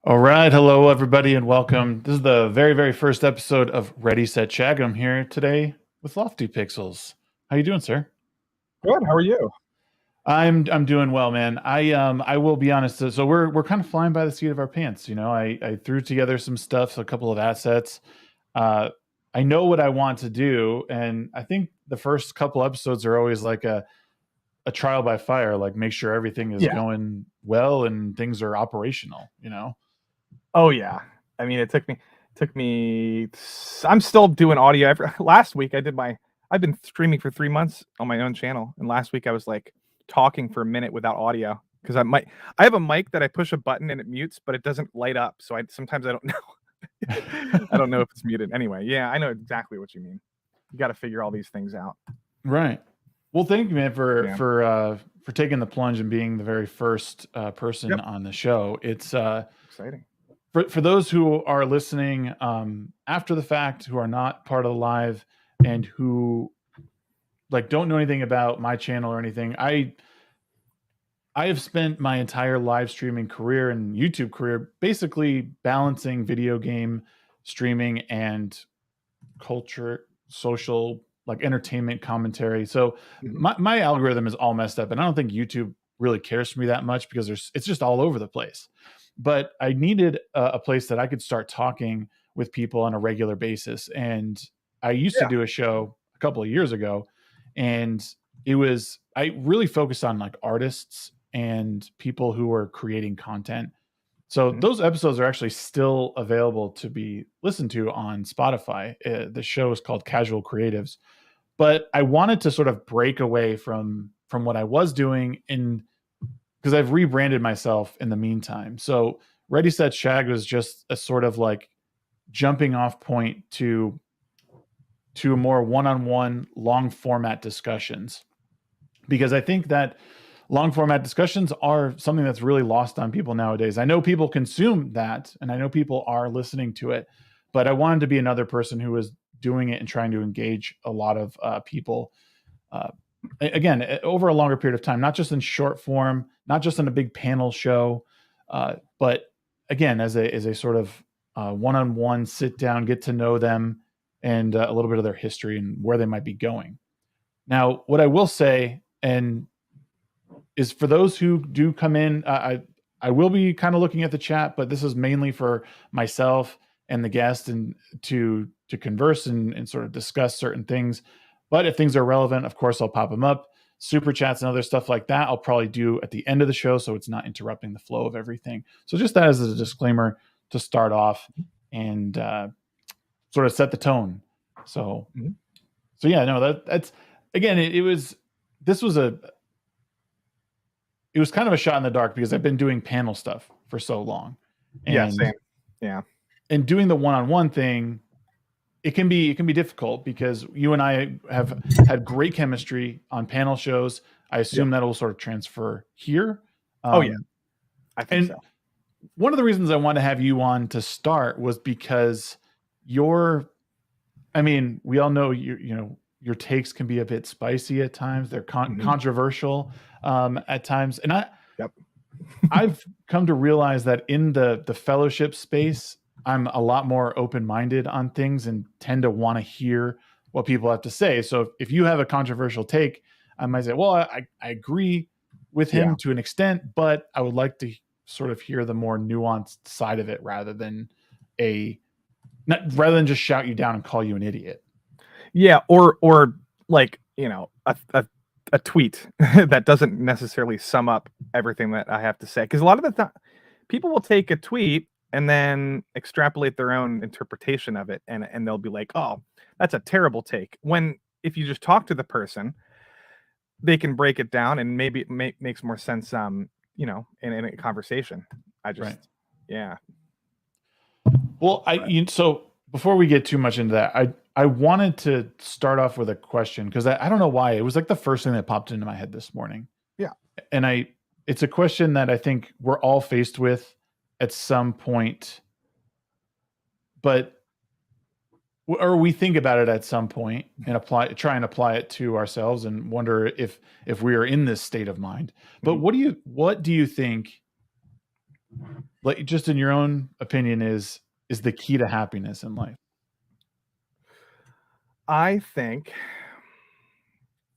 All right. Hello, everybody, and welcome. This is the very, very first episode of Ready, Set, Shag. I'm here today with Lofti Pixels. How you doing, sir? Good. How are you? I'm doing well, man. I will be honest. So we're kind of flying by the seat of our pants. You know, I threw together some stuff, a couple of assets. I know what I want to do, and I think the first couple episodes are always like a trial by fire. Like make sure everything is going well and things are operational. You know. Oh yeah. I mean, it took me. I'm still doing audio. Last week I've been streaming for 3 months on my own channel, and last week I was like talking for a minute without audio because I have a mic that I push a button and it mutes, but it doesn't light up. So sometimes I don't know. I don't know if it's muted. Anyway, yeah, I know exactly what you mean. You got to figure all these things out. Right. Well, thank you, man, for taking the plunge and being the very first person on the show. It's exciting. For those who are listening after the fact, who are not part of the live, and who like don't know anything about my channel or anything, I have spent my entire live streaming career and YouTube career basically balancing video game streaming and culture, social, like entertainment commentary. So my algorithm is all messed up, and I don't think YouTube really cares for me that much because it's just all over the place. But I needed a place that I could start talking with people on a regular basis. And I used to do a show a couple of years ago, and I really focused on like artists and people who were creating content. So those episodes are actually still available to be listened to on Spotify. The show is called Casual Creatives, but I wanted to sort of break away from what I was doing because I've rebranded myself in the meantime. So Ready, Set, Shag was just a sort of like jumping off point to more one-on-one long format discussions, because I think that long format discussions are something that's really lost on people nowadays. I know people consume that, and I know people are listening to it, but I wanted to be another person who was doing it and trying to engage a lot of people. Again, over a longer period of time, not just in short form, not just in a big panel show, but again, as a sort of one-on-one sit down, get to know them, and a little bit of their history and where they might be going. Now, what I will say, and is for those who do come in, I will be kind of looking at the chat, but this is mainly for myself and the guest, and to converse and sort of discuss certain things. But if things are relevant, of course, I'll pop them up. Super chats and other stuff like that, I'll probably do at the end of the show, so it's not interrupting the flow of everything. So just that as a disclaimer to start off and sort of set the tone. So yeah, no, that's again, it was kind of a shot in the dark because I've been doing panel stuff for so long. And, same. Yeah. And doing the one-on-one thing, it can be difficult because you and I have had great chemistry on panel shows. I assume that will sort of transfer here. I think so. One of the reasons I wanted to have you on to start was because we all know you're your takes can be a bit spicy at times. They're controversial at times, and Yep. I've come to realize that in the fellowship space, I'm a lot more open-minded on things and tend to want to hear what people have to say. So if you have a controversial take, I might say, well, I agree with him to an extent, but I would like to sort of hear the more nuanced side of it rather than just shout you down and call you an idiot. Yeah, or like, you know, a tweet that doesn't necessarily sum up everything that I have to say. Because a lot of the time, people will take a tweet and then extrapolate their own interpretation of it, and they'll be like, "Oh, that's a terrible take." When if you just talk to the person, they can break it down, and maybe it makes more sense. You know, in a conversation. I just, yeah. Well, so before we get too much into that, I wanted to start off with a question because I don't know why it was like the first thing that popped into my head this morning. Yeah. And it's a question that I think we're all faced with at some point, or we think about it at some point and try and apply it to ourselves and wonder if we are in this state of mind. But what do you think, like just in your own opinion, is the key to happiness in life? I think,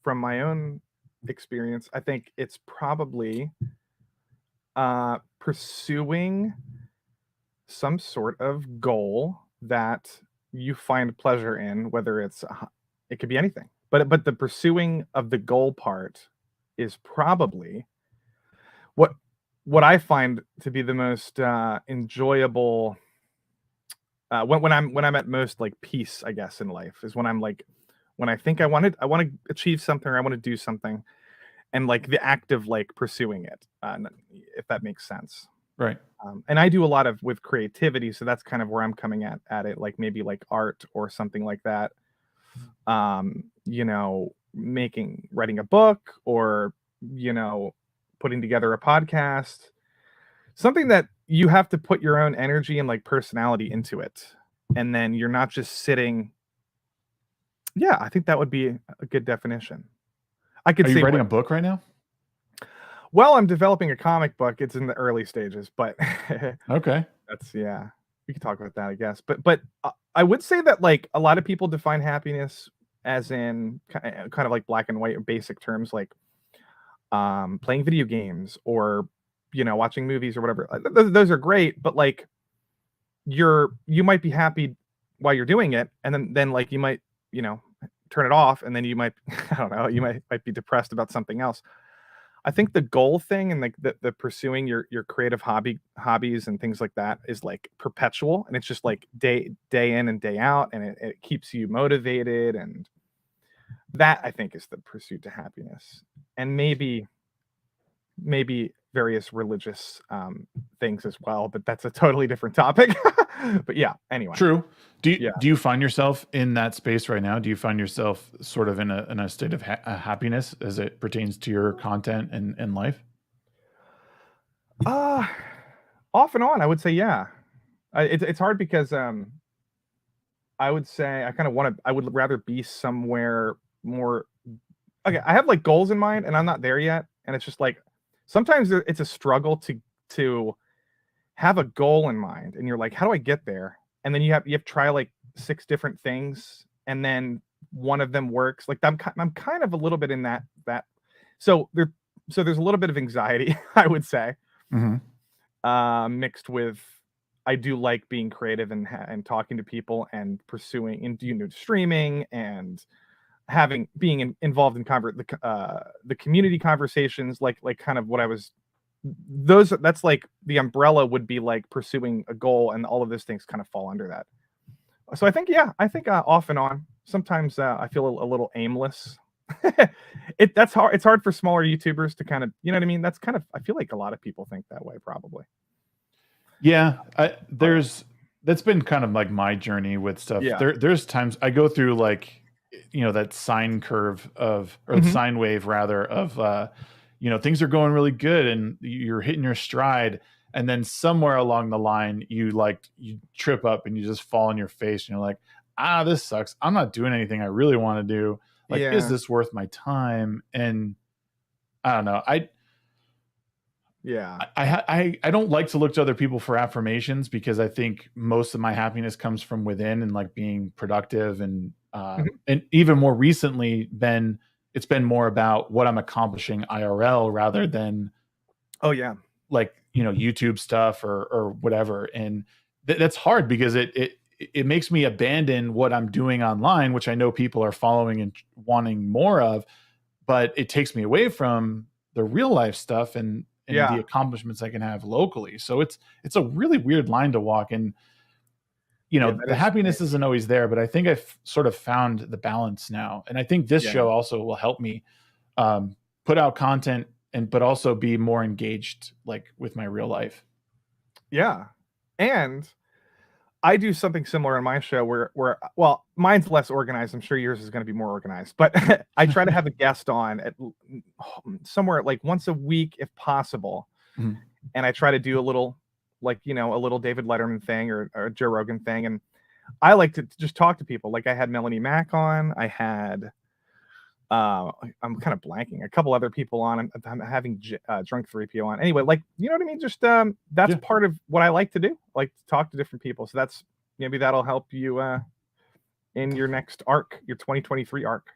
from my own experience, I think it's probably pursuing some sort of goal that you find pleasure in, whether it could be anything, but the pursuing of the goal part is probably what I find to be the most enjoyable. When I'm at most like peace, I guess, in life is when I'm like, when I think I want to achieve something, or I want to do something, and like the act of like pursuing it, if that makes sense. Right. And I do a lot with creativity, so that's kind of where I'm coming at it, like maybe like art or something like that. You know, writing a book, or, you know, putting together a podcast, something that you have to put your own energy and like personality into it, and then you're not just sitting. Yeah, I think that would be a good definition. I could Are say, you writing a book right now? well, I'm developing a comic book. It's in the early stages, but Okay. that's, yeah, we can talk about that, I guess. But I would say that like a lot of people define happiness as in kind of like black and white or basic terms, like playing video games, or, you know, watching movies or whatever. Those are great, but like you might be happy while you're doing it, and then like you might, you know, turn it off, and then you might I don't know, you might be depressed about something else. I think the goal thing, and like the pursuing your creative hobbies and things like that is like perpetual, and it's just like day in and day out, and it keeps you motivated, and that, I think, is the pursuit to happiness. And maybe various religious things as well, but that's a totally different topic. But yeah, anyway. True. Do you find yourself in that space right now? Do you find yourself sort of in a state of happiness as it pertains to your content and life? Off and on, I would say, yeah. It's hard because I would say I would rather be somewhere more. Okay, I have like goals in mind, and I'm not there yet, and it's just like sometimes it's a struggle to have a goal in mind, and you're like, how do I get there? And then you have to try like 6 different things, and then one of them works. Like I'm kind of a little bit in that. So there's a little bit of anxiety, I would say, mixed with, I do like being creative and talking to people and pursuing and, you know, streaming and being involved in the community conversations, like kind of what I was. That's like the umbrella would be like pursuing a goal, and all of those things kind of fall under that. So I think off and on. Sometimes I feel a little aimless. That's hard. It's hard for smaller YouTubers to kind of, you know what I mean? That's kind of, I feel like a lot of people think that way, probably. Yeah, that's been kind of like my journey with stuff. Yeah. There's times I go through like, you know, that sine curve or the sine wave rather of, you know, things are going really good and you're hitting your stride, and then somewhere along the line you trip up and you just fall on your face and you're like, this sucks. I'm not doing anything I really want to do. Like, is this worth my time? And I don't know. I don't like to look to other people for affirmations, because I think most of my happiness comes from within, and like being productive, and and even more recently it's been more about what I'm accomplishing IRL rather than like, you know, YouTube stuff or whatever. And that's hard, because it makes me abandon what I'm doing online, which I know people are following and wanting more of, but it takes me away from the real life stuff and the accomplishments I can have locally. So it's a really weird line to walk. And, you know, the happiness isn't always there, but I think I've sort of found the balance now. And I think this show also will help me put out content, but also be more engaged, like, with my real life. Yeah. And I do something similar in my show where well, mine's less organized. I'm sure yours is going to be more organized, but I try to have a guest on at somewhere like once a week if possible. Mm-hmm. And I try to do a little, like, you know, a little David Letterman thing or a Joe Rogan thing. And I like to just talk to people. Like, I had Melanie Mack on. I had I'm kind of blanking. A couple other people on. I'm having Drunk 3PO on. Anyway, like, you know what I mean? Just that's part of what I like to do. Like, to talk to different people. So that's, maybe that'll help you in your next arc, your 2023 arc.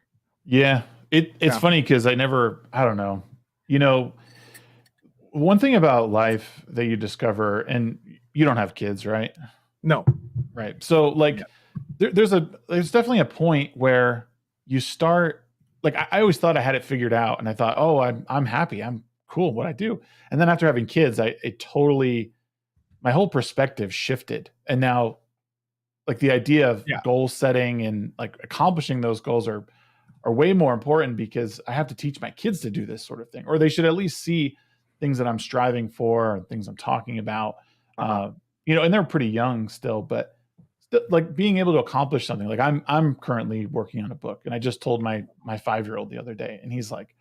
Yeah, it's funny, because I don't know. You know, one thing about life that you discover, and you don't have kids, right? No. Right. So like, there's definitely a point where you start. Like, I always thought I had it figured out, and I thought, oh, I'm happy, I'm cool what I do. And then after having kids, my whole perspective shifted. And now, like, the idea of goal setting and like accomplishing those goals are way more important, because I have to teach my kids to do this sort of thing, or they should at least see things that I'm striving for and things I'm talking about. You know, and they're pretty young still, but like being able to accomplish something. Like, I'm currently working on a book, and I just told my 5-year-old the other day, and he's like,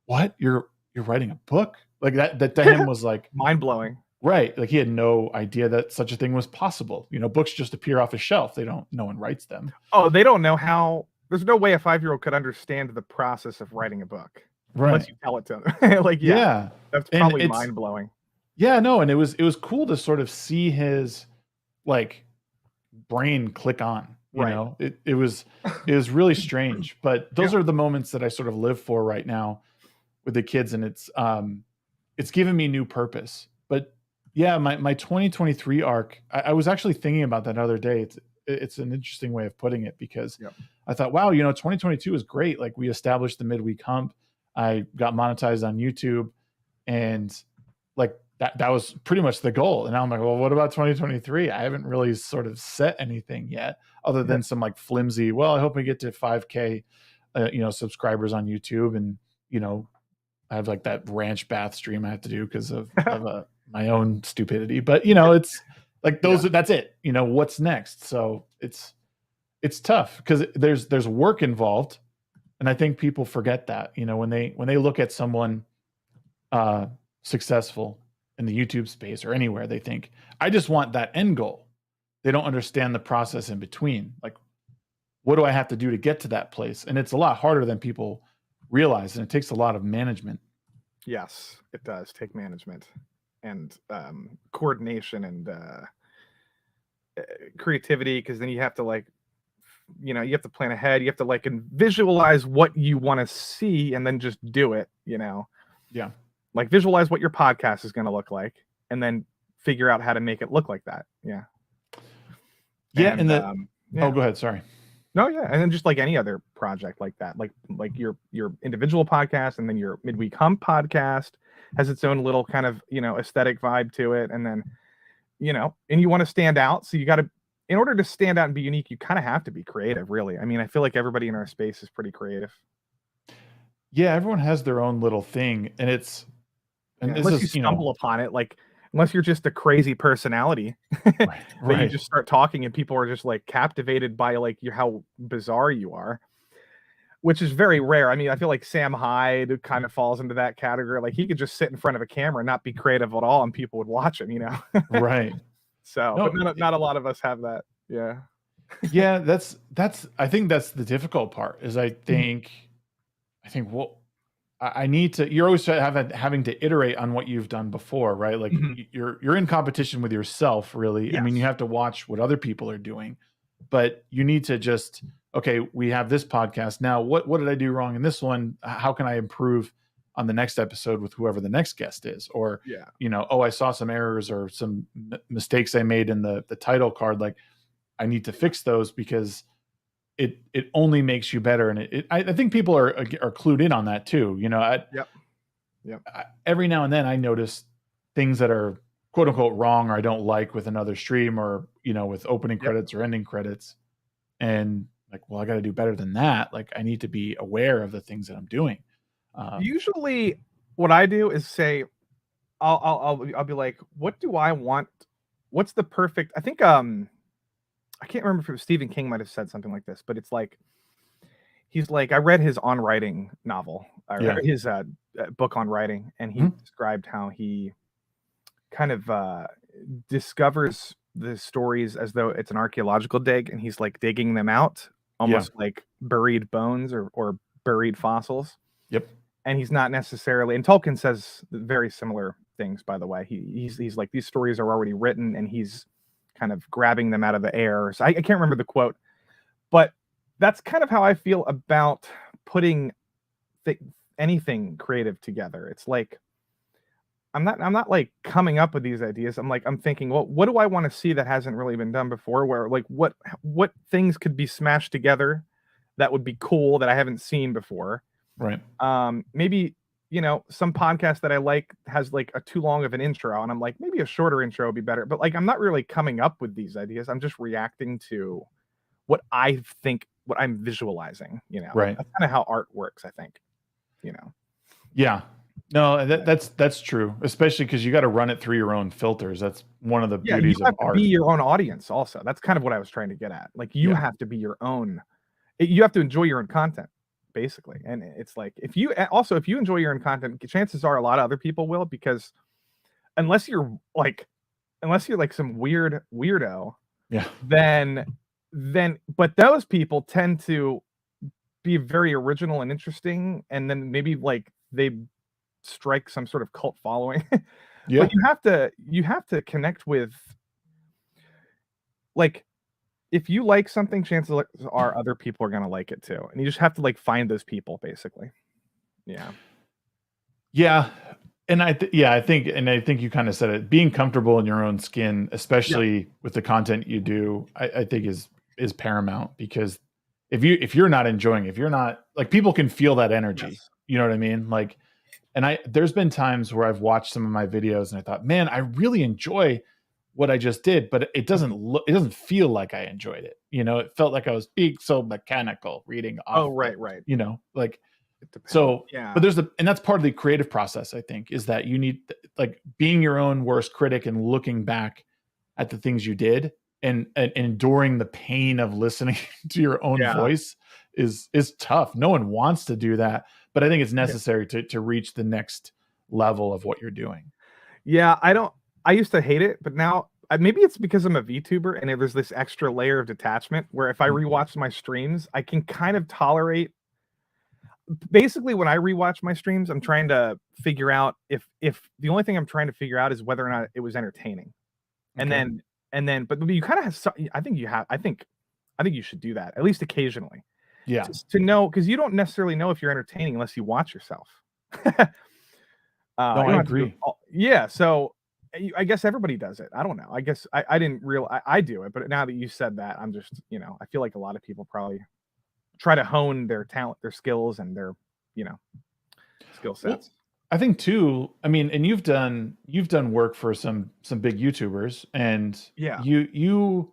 "What? You're writing a book?" Like, that to him was like mind blowing. Right. Like, he had no idea that such a thing was possible. You know, books just appear off a shelf. No one writes them. Oh, they don't know how. There's no way a 5-year-old could understand the process of writing a book, unless you tell it to them. Like, that's probably mind blowing. Yeah, no, and it was cool to sort of see his like brain click on. You know, it was really strange. But those are the moments that I sort of live for right now with the kids, and it's given me new purpose. But yeah, my 2023 arc, I was actually thinking about that the other day. It's an interesting way of putting it, because I thought, wow, you know, 2022 is great. Like, we established the midweek hump. I got monetized on YouTube, and like that was pretty much the goal. And now I'm like, well, what about 2023? I haven't really sort of set anything yet, other than some like flimsy, well, I hope I get to 5K, you know, subscribers on YouTube. And, you know, I have like that ranch bath stream I have to do because of my own stupidity. But, you know, it's like that's it. You know, what's next? So it's tough, because there's work involved. And I think people forget that, you know, when they look at someone successful in the YouTube space or anywhere, they think, I just want that end goal. They don't understand the process in between. Like, what do I have to do to get to that place? And it's a lot harder than people realize, and it takes a lot of management. Yes, it does take management and coordination and creativity, because then you have to, like, you know, you have to plan ahead. You have to like visualize what you want to see, and then just do it, you know? Yeah. Like, visualize what your podcast is going to look like, and then figure out how to make it look like that. Yeah. Yeah. And oh, go ahead. Sorry. No, yeah. And then just like any other project like that, like your individual podcast, and then your midweek hump podcast has its own little kind of, you know, aesthetic vibe to it. And then, you know, and you want to stand out. So you got to, in order to stand out and be unique, you kind of have to be creative, really. I mean, I feel like everybody in our space is pretty creative. Yeah. Everyone has their own little thing, and unless you stumble upon it, like, unless you're just a crazy personality, that you just start talking and people are just like captivated by like how bizarre you are, which is very rare. I mean, I feel like Sam Hyde kind of falls into that category. Like, he could just sit in front of a camera and not be creative at all, and people would watch him, you know? Right. So, but not a lot of us have that. Yeah. Yeah, I think that's the difficult part is I think well, I need to. You're always having to iterate on what you've done before, right? Like Mhm. you're in competition with yourself, really. I mean, you Yes. have to watch what other people are doing, but you need to just, okay, we have this podcast now. What did I do wrong in this one? How can I improve on the next episode with whoever the next guest is? Or Yeah. oh, I saw some errors or some mistakes I made in the title card. Like I need to fix those because it only makes you better. And I think people are clued in on that too. Yep. Yep. Every now and then I notice things that are quote unquote wrong or I don't like with another stream or with opening Yep. credits or ending credits, and like, well, I got to do better than that. Like I need to be aware of the things that I'm doing. Usually, what I do is say, I'll be like, what do I want? What's the perfect? I think I can't remember if it was Stephen King might have said something like this, but it's like he's like, I read his On Writing novel, or his book on writing, and he described how he kind of discovers the stories as though it's an archaeological dig, and he's like digging them out, almost like buried bones or buried fossils. Yep. And he's not necessarily, and Tolkien says very similar things, by the way. He's like, these stories are already written, and he's kind of grabbing them out of the air. So I can't remember the quote, but that's kind of how I feel about putting anything creative together. It's like I'm not like coming up with these ideas. I'm thinking, well, what do I want to see that hasn't really been done before? Where like what things could be smashed together that would be cool that I haven't seen before. Right. Maybe some podcast that I like has like a too long of an intro, and I'm like, maybe a shorter intro would be better. But like, I'm not really coming up with these ideas. I'm just reacting to what I think, what I'm visualizing. Right. That's kind of how art works, I think. Yeah. No, that's true, especially because you got to run it through your own filters. That's one of the beauties you have of to art. be your own audience also. That's kind of what I was trying to get at. Like you have to be your own. You have to enjoy your own content, basically. And it's like, if you enjoy your own content, chances are a lot of other people will, because unless you're like some weirdo, then but those people tend to be very original and interesting, and then maybe like they strike some sort of cult following. But you have to connect with, like, if you like something, chances are other people are gonna like it too, and you just have to like find those people, basically. Yeah. And I think you kind of said it, being comfortable in your own skin, especially with the content you do, I think is paramount, because if you're not enjoying, if you're not, like, people can feel that energy. You know what I mean? Like, and there's been times where I've watched some of my videos and I thought, man, I really enjoy what I just did, but it doesn't feel like I enjoyed it. It felt like I was being so mechanical reading off. Oh, right. Like, so, but and that's part of the creative process, I think, is that you need, like, being your own worst critic and looking back at the things you did and enduring the pain of listening to your own voice is tough. No one wants to do that, but I think it's necessary to reach the next level of what you're doing. Yeah, I used to hate it, but now maybe it's because I'm a VTuber and there's this extra layer of detachment where if I rewatch my streams, I can kind of tolerate. Basically, when I rewatch my streams, I'm trying to figure out if the only thing I'm trying to figure out is whether or not it was entertaining. And then but you kind of have, I think you should do that at least occasionally. Yeah. Just to know, because you don't necessarily know if you're entertaining unless you watch yourself. No, I agree. So I guess everybody does it. I don't know. I guess I didn't I do it, but now that you said that, I'm just, I feel like a lot of people probably try to hone their talent, their skills, and their, skill sets. Well, I think too, I mean, and you've done work for some big YouTubers, and you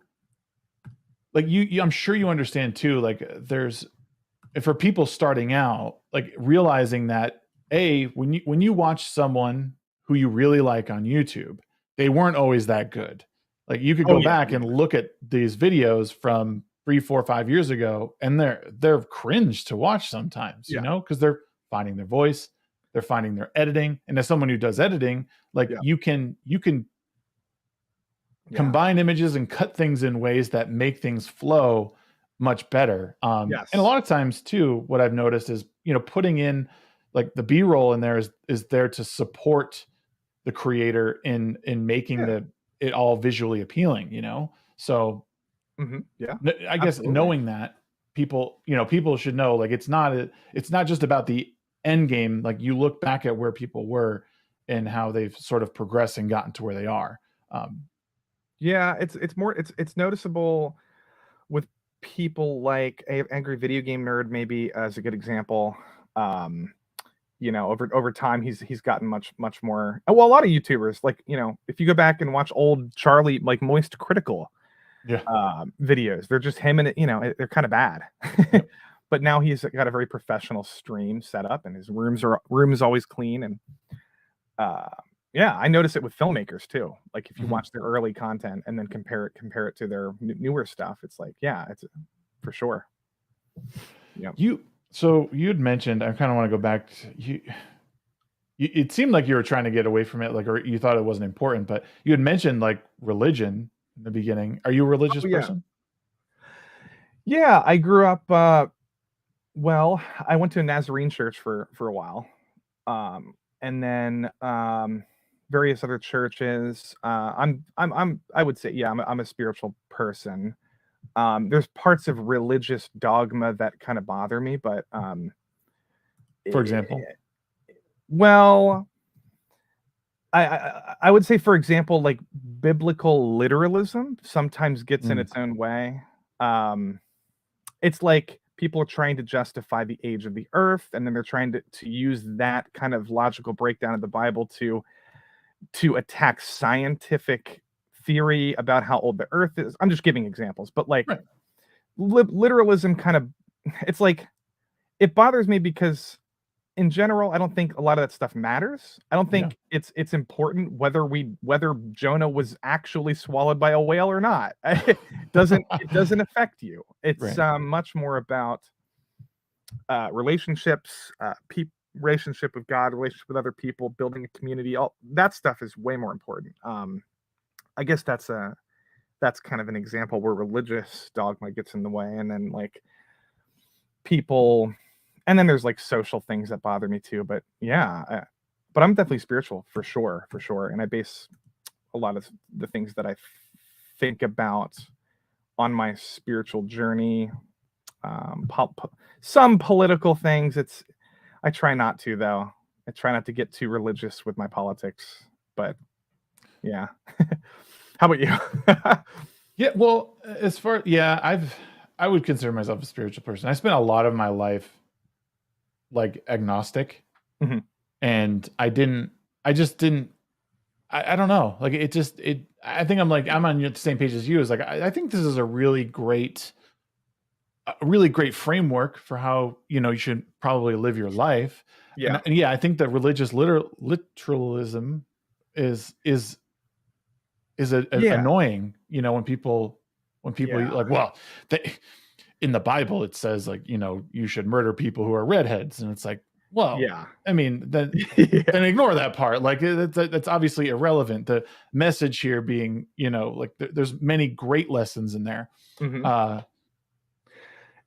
I'm sure you understand too, like, for people starting out, like, realizing that, when you watch someone who you really like on YouTube, they weren't always that good. Like, you could go back and look at these videos from 3, 4, 5 years ago, and they're cringe to watch sometimes, because they're finding their voice, they're finding their editing. And as someone who does editing, like, you can combine images and cut things in ways that make things flow much better. Yes. And a lot of times too, what I've noticed is, putting in like the B-roll in there is there to support the creator in making it all visually appealing, So Yeah, I guess absolutely. knowing that people should know, like, it's not just about the end game. Like, you look back at where people were and how they've sort of progressed and gotten to where they are. Yeah, it's noticeable with people like Angry Video Game Nerd, maybe as a good example. Over time he's gotten much more. Well, a lot of YouTubers, like, if you go back and watch old Charlie, like Moist Critical videos, they're just him and they're kind of bad. Yep. But now he's got a very professional stream set up, and his room is always clean. And yeah, I notice it with filmmakers too. Like, if you watch their early content and then compare it to their newer stuff, it's like, yeah, it's for sure. Yeah. So you had mentioned, I kind of want to go back to you. It seemed like you were trying to get away from it, like, or you thought it wasn't important, but you had mentioned like religion in the beginning. Are you a religious person? Yeah, I grew up. Well, I went to a Nazarene church for a while, and then various other churches. I would say, yeah, I'm a spiritual person. There's parts of religious dogma that kind of bother me, but for example, well, I would say, for example, like biblical literalism sometimes gets in its own way. It's like people are trying to justify the age of the earth, and then they're trying to use that kind of logical breakdown of the Bible to attack scientific theory about how old the earth is. I'm just giving examples, but like literalism kind of, it's like, it bothers me because in general, I don't think a lot of that stuff matters. I don't think it's important whether Jonah was actually swallowed by a whale or not. It doesn't affect you. It's much more about relationships, relationship with God, relationship with other people, building a community. All that stuff is way more important. I guess that's kind of an example where religious dogma gets in the way, and then like people. And then there's like social things that bother me too. But yeah, but I'm definitely spiritual for sure. And I base a lot of the things that I think about on my spiritual journey. Some political things. I try not to, though. I try not to get too religious with my politics. But yeah. How about you? Yeah, well, I would consider myself a spiritual person. I spent a lot of my life like agnostic, and I don't know, like, I think I'm on the same page as you. Is like, I think this is a really great framework for how you should probably live your life. And I think that religious literalism is annoying, when people like, well, in the Bible, it says, like, you should murder people who are redheads. And it's like, well, I mean, then ignore that part. Like, that's obviously irrelevant. The message here being, like, there's many great lessons in there. And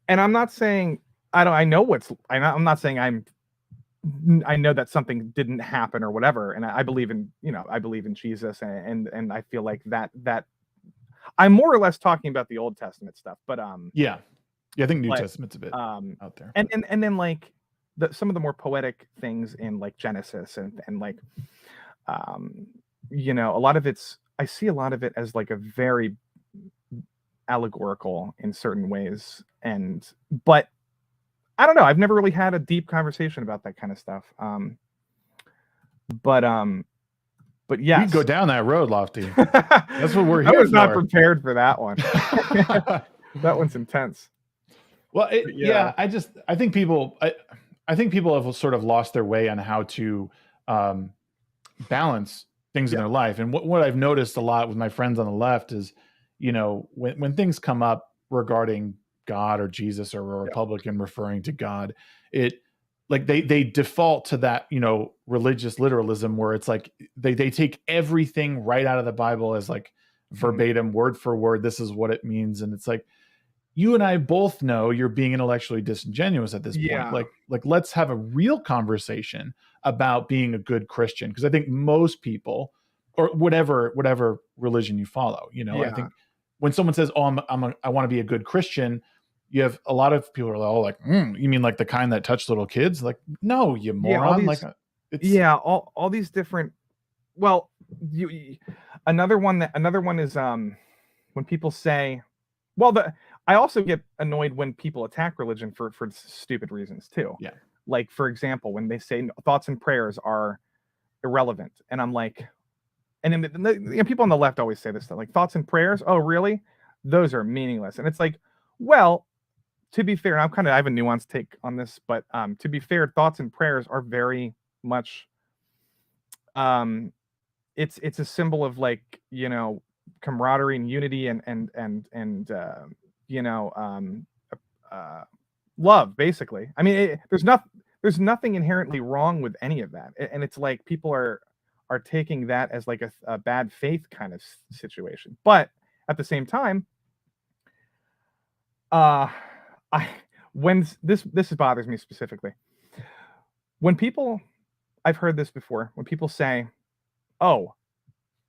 I'm not saying, I'm not saying I know that something didn't happen or whatever. And I believe in, I believe in Jesus. And I feel like that I'm more or less talking about the Old Testament stuff, but I think New Testament's a bit out there. And then like some of the more poetic things in like Genesis and like a lot of I see a lot of it as like a very allegorical in certain ways, but I don't know, I've never really had a deep conversation about that kind of stuff. But yes, we can go down that road, Lofty. That's what we're here for. I was not prepared for that one. That one's intense. Well, I think people have sort of lost their way on how to balance things in their life. And what I've noticed a lot with my friends on the left is, when things come up regarding God or Jesus or a Republican referring to God, they default to that, religious literalism, where it's like they take everything right out of the Bible as like verbatim, word for word, this is what it means. And it's like, you and I both know you're being intellectually disingenuous at this point. Like let's have a real conversation about being a good Christian. Because I think most people, or whatever religion you follow, I think when someone says, "Oh, I want to be a good Christian," you have a lot of people are like, you mean like the kind that touch little kids? Like, no, you moron. All these different. Well, another one is when people say, I also get annoyed when people attack religion for stupid reasons too. Yeah. Like, for example, when they say thoughts and prayers are irrelevant, and I'm like, and then people on the left always say this stuff, like, thoughts and prayers, oh really? Those are meaningless. And it's like, well, to be fair, and I have a nuanced take on this, but to be fair, thoughts and prayers are very much it's a symbol of, like, camaraderie and unity and love, basically. I mean, there's nothing inherently wrong with any of that, and it's like people are taking that as like a bad faith kind of situation. But at the same time, when this bothers me specifically, when people, I've heard this before, when people say, "Oh,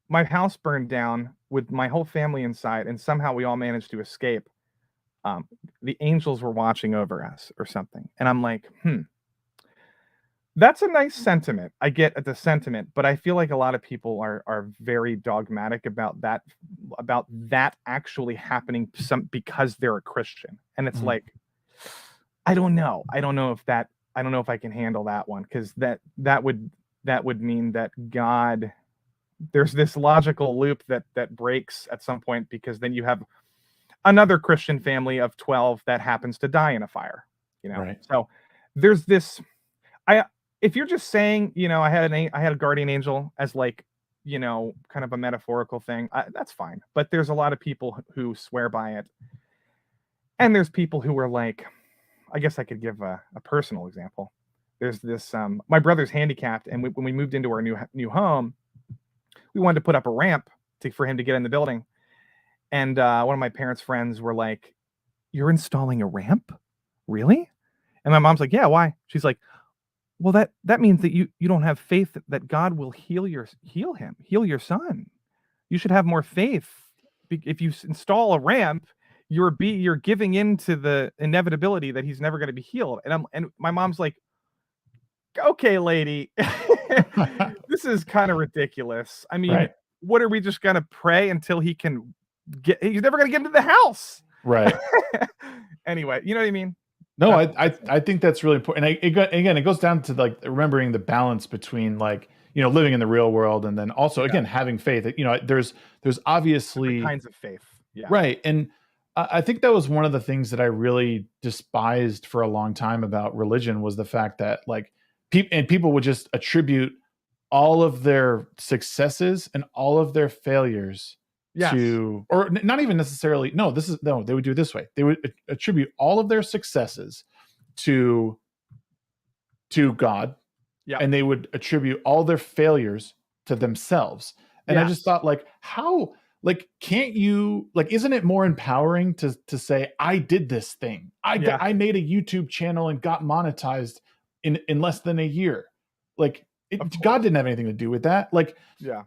my house burned down with my whole family inside, and somehow we all managed to escape. The angels were watching over us," or something. And I'm like, that's a nice sentiment. I get the sentiment, but I feel like a lot of people are very dogmatic about that actually happening because they're a Christian. And it's like, I don't know if I can handle that one, because that would mean that God, there's this logical loop that breaks at some point, because then you have another Christian family of 12 that happens to die in a fire, Right. So there's this, if you're just saying, I had a guardian angel as, like, kind of a metaphorical thing, that's fine. But there's a lot of people who swear by it. And there's people who are like, I guess I could give a personal example. There's this, my brother's handicapped, and when we moved into our new home, we wanted to put up a ramp for him to get in the building. And one of my parents' friends were like, "You're installing a ramp? Really?" And my mom's like, "Yeah, why?" She's like, "Well, that means that you don't have faith that God will heal your son. You should have more faith. If you install a ramp, you're giving into the inevitability that he's never going to be healed." And my mom's like, "Okay, lady, this is kind of ridiculous. I mean, right. What are we just going to pray until he can he's never going to get into the house?" Right. Anyway, you know what I mean? No, I think that's really important. And again, it goes down to, like, remembering the balance between, like, living in the real world, and then also, again, having faith. There's obviously different kinds of faith. Yeah. Right. And I think that was one of the things that I really despised for a long time about religion, was the fact that, like, people would just attribute all of their successes and all of their failures to, or not even necessarily, they would do it this way. They would attribute all of their successes to God. Yeah. And they would attribute all their failures to themselves. And I just thought, like, how, like, can't you, like, isn't it more empowering to say, I did this thing. I made a YouTube channel and got monetized in less than a year. Like, God didn't have anything to do with that. Like, yeah.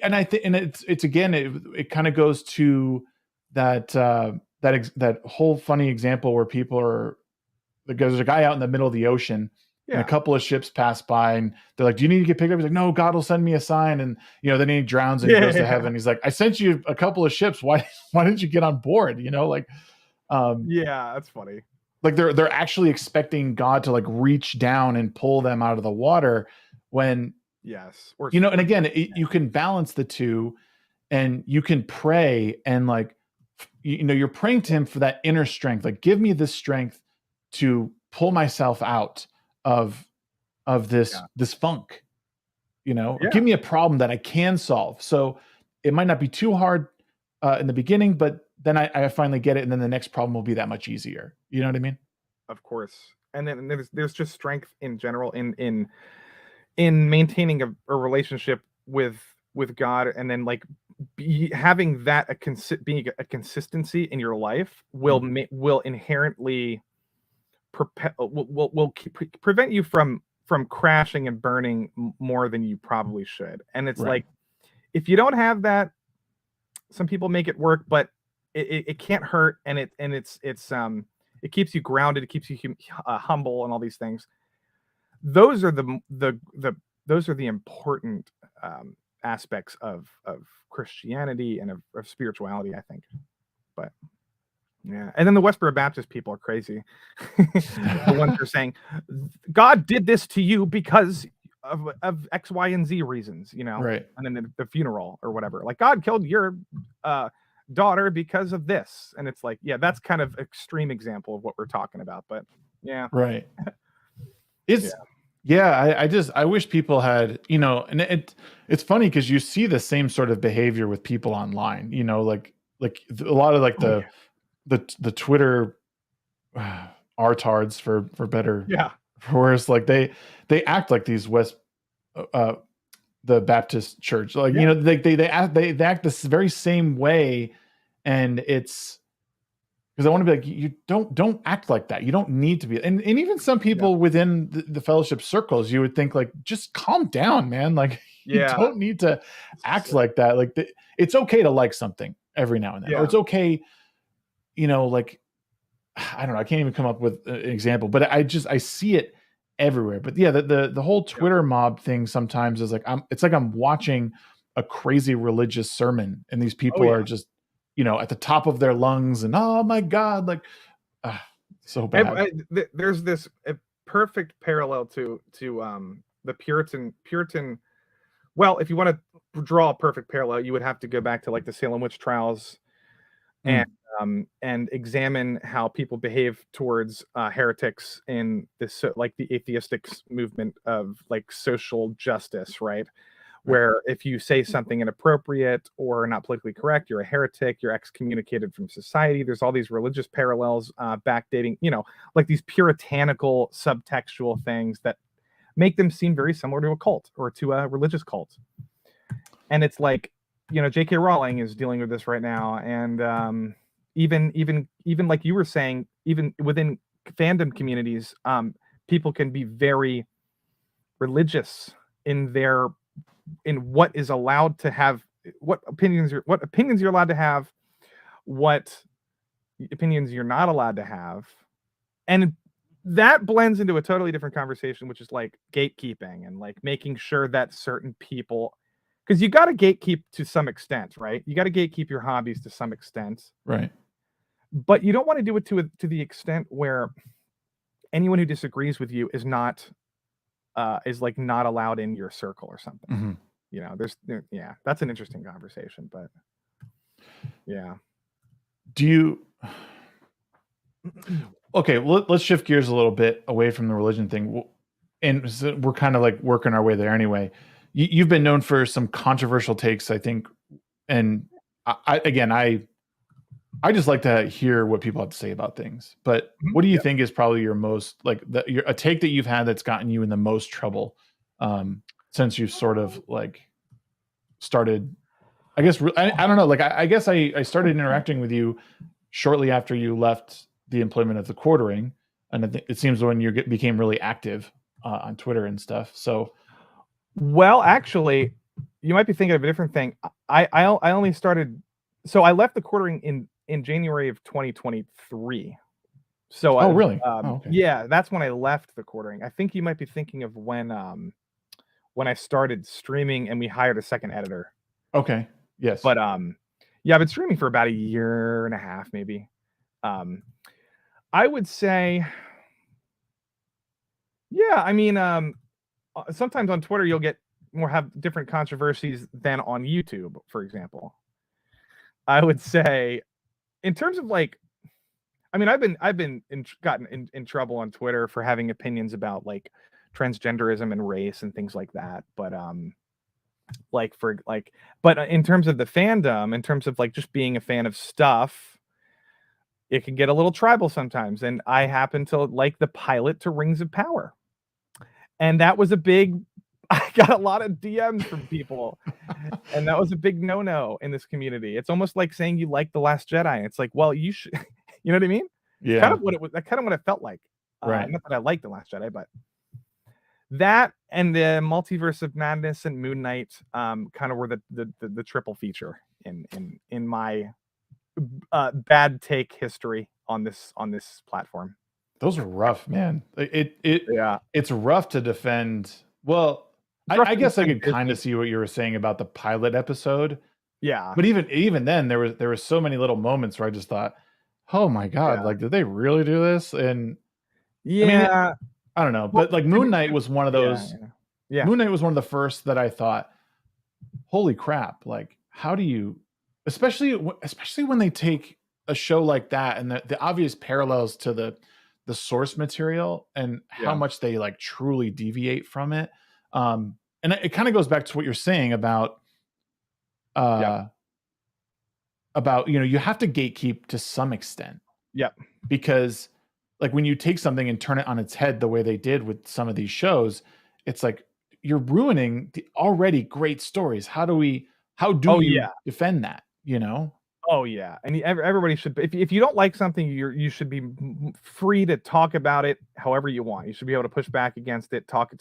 And I think, and it's again, it kind of goes to that whole funny example where people are, there's a guy out in the middle of the ocean, and a couple of ships pass by, and they're like, "Do you need to get picked up?" He's like, "No, God will send me a sign." And then he drowns and he goes to heaven. He's like, "I sent you a couple of ships. Why didn't you get on board?" Like, yeah, that's funny. Like, they're actually expecting God to, like, reach down and pull them out of the water, when and again, you can balance the two, and you can pray, and, like, you're praying to him for that inner strength. Like, give me this strength to pull myself out of this funk, give me a problem that I can solve. So it might not be too hard in the beginning, but then I finally get it, and then the next problem will be that much easier. You know what I mean? Of course. And then there's just strength in general in maintaining a relationship with God, and then, like, having that being a consistency in your life will will inherently will prevent you from crashing and burning more than you probably should. And it's like, if you don't have that, some people make it work, but it can't hurt, and it keeps you grounded, it keeps you humble, and all these things. Those are those are the important aspects of Christianity and of spirituality, I think. But yeah, and then the Westboro Baptist people are crazy. The ones who are saying God did this to you because of X, Y, and Z reasons, you know, right? And then the funeral or whatever, like God killed your daughter because of this, and it's like, yeah, that's kind of extreme example of what we're talking about, but yeah, right. It's I wish people had, you know, and it's funny because you see the same sort of behavior with people online, you know, like a lot of like the Twitter artards for better, for worse, like they act like these the Baptist church, like, you know, they act this very same way, and it's because I want to be like, you don't act like that. You don't need to be. And even some people within the fellowship circles, you would think like, just calm down, man. Like, you don't need to act like that. Like, it's okay to like something every now and then, or it's okay, you know, like, I don't know. I can't even come up with an example, but I see it everywhere. But yeah, the whole Twitter mob thing sometimes is like, it's like I'm watching a crazy religious sermon, and these people are just, you know, at the top of their lungs, and oh my God, like, so bad. There's this perfect parallel to the Puritan. Well, if you want to draw a perfect parallel, you would have to go back to like the Salem witch trials, and examine how people behave towards heretics in this, like the atheistic movement of like social justice, right? Where if you say something inappropriate or not politically correct, you're a heretic, you're excommunicated from society. There's all these religious parallels, backdating, you know, like these puritanical subtextual things that make them seem very similar to a cult or to a religious cult. And it's like, you know, J.K. Rowling is dealing with this right now, and even like you were saying, even within fandom communities, people can be very religious in what is allowed to have, what opinions you're allowed to have, what opinions you're not allowed to have. And that blends into a totally different conversation, which is like gatekeeping and like making sure that certain people, because you got to gatekeep to some extent, right? You got to gatekeep your hobbies to some extent, right? But you don't want to do it to the extent where anyone who disagrees with you is not like not allowed in your circle or something. You know, that's an interesting conversation, but yeah. Do you? Okay, well, let's shift gears a little bit away from the religion thing, and so we're kind of like working our way there anyway. You've been known for some controversial takes, I think, and I just like to hear what people have to say about things. But what do you think is probably your most like a take that you've had that's gotten you in the most trouble since you've sort of like started? I guess I don't know. Like I guess I started interacting with you shortly after you left the employment of the quartering, and it seems when you became really active on Twitter and stuff. So, well, actually, you might be thinking of a different thing. I only started, so I left the quartering in January of 2023. So really? Okay. Yeah, that's when I left the quartering. I think you might be thinking of when I started streaming and we hired a second editor. Okay. Yes. But yeah, I've been streaming for about a year and a half, maybe. I would say, yeah, I mean, sometimes on Twitter you'll have different controversies than on YouTube, for example. I would say, in terms of like, I mean, I've been gotten in trouble on Twitter for having opinions about like transgenderism and race and things like that. But but in terms of the fandom, in terms of like just being a fan of stuff, it can get a little tribal sometimes. And I happen to like the pilot to Rings of Power, and that was a big I got a lot of DMs from people, and that was a big no-no in this community. It's almost like saying you like The Last Jedi. It's like, well, you should, you know what I mean? It's kind Yeah. of what it was. That's kind of what it felt like. Right. Not that I like The Last Jedi, but that and the Multiverse of Madness and Moon Knight kind of were the triple feature in my bad take history on this platform. Those are rough, man. Yeah. It's rough to defend. Well, It's rough I to guess I defend could kind Disney. of see what you were saying about the pilot episode, Yeah. but even then, there was so many little moments where I just thought, "Oh my god, Yeah. like did they really do this?" And I mean, Yeah. I don't know, Well, but like to Moon be Knight was one of yeah, those. yeah. Moon Knight was one of the first that I thought, "Holy crap! Like, how do you?" Especially when they take a show like that and the obvious parallels to the source material and how Yeah. much they like truly deviate from it. And it kind of goes back to what you're saying about Yep. you have to gatekeep to some extent Yep. because like when you take something and turn it on its head the way they did with some of these shows, it's like you're ruining the already great stories. How do Oh, you yeah. defend that, you know? Oh, yeah, and everybody should if you don't like something, you should be free to talk about it however you want. You should be able to push back against it, talk,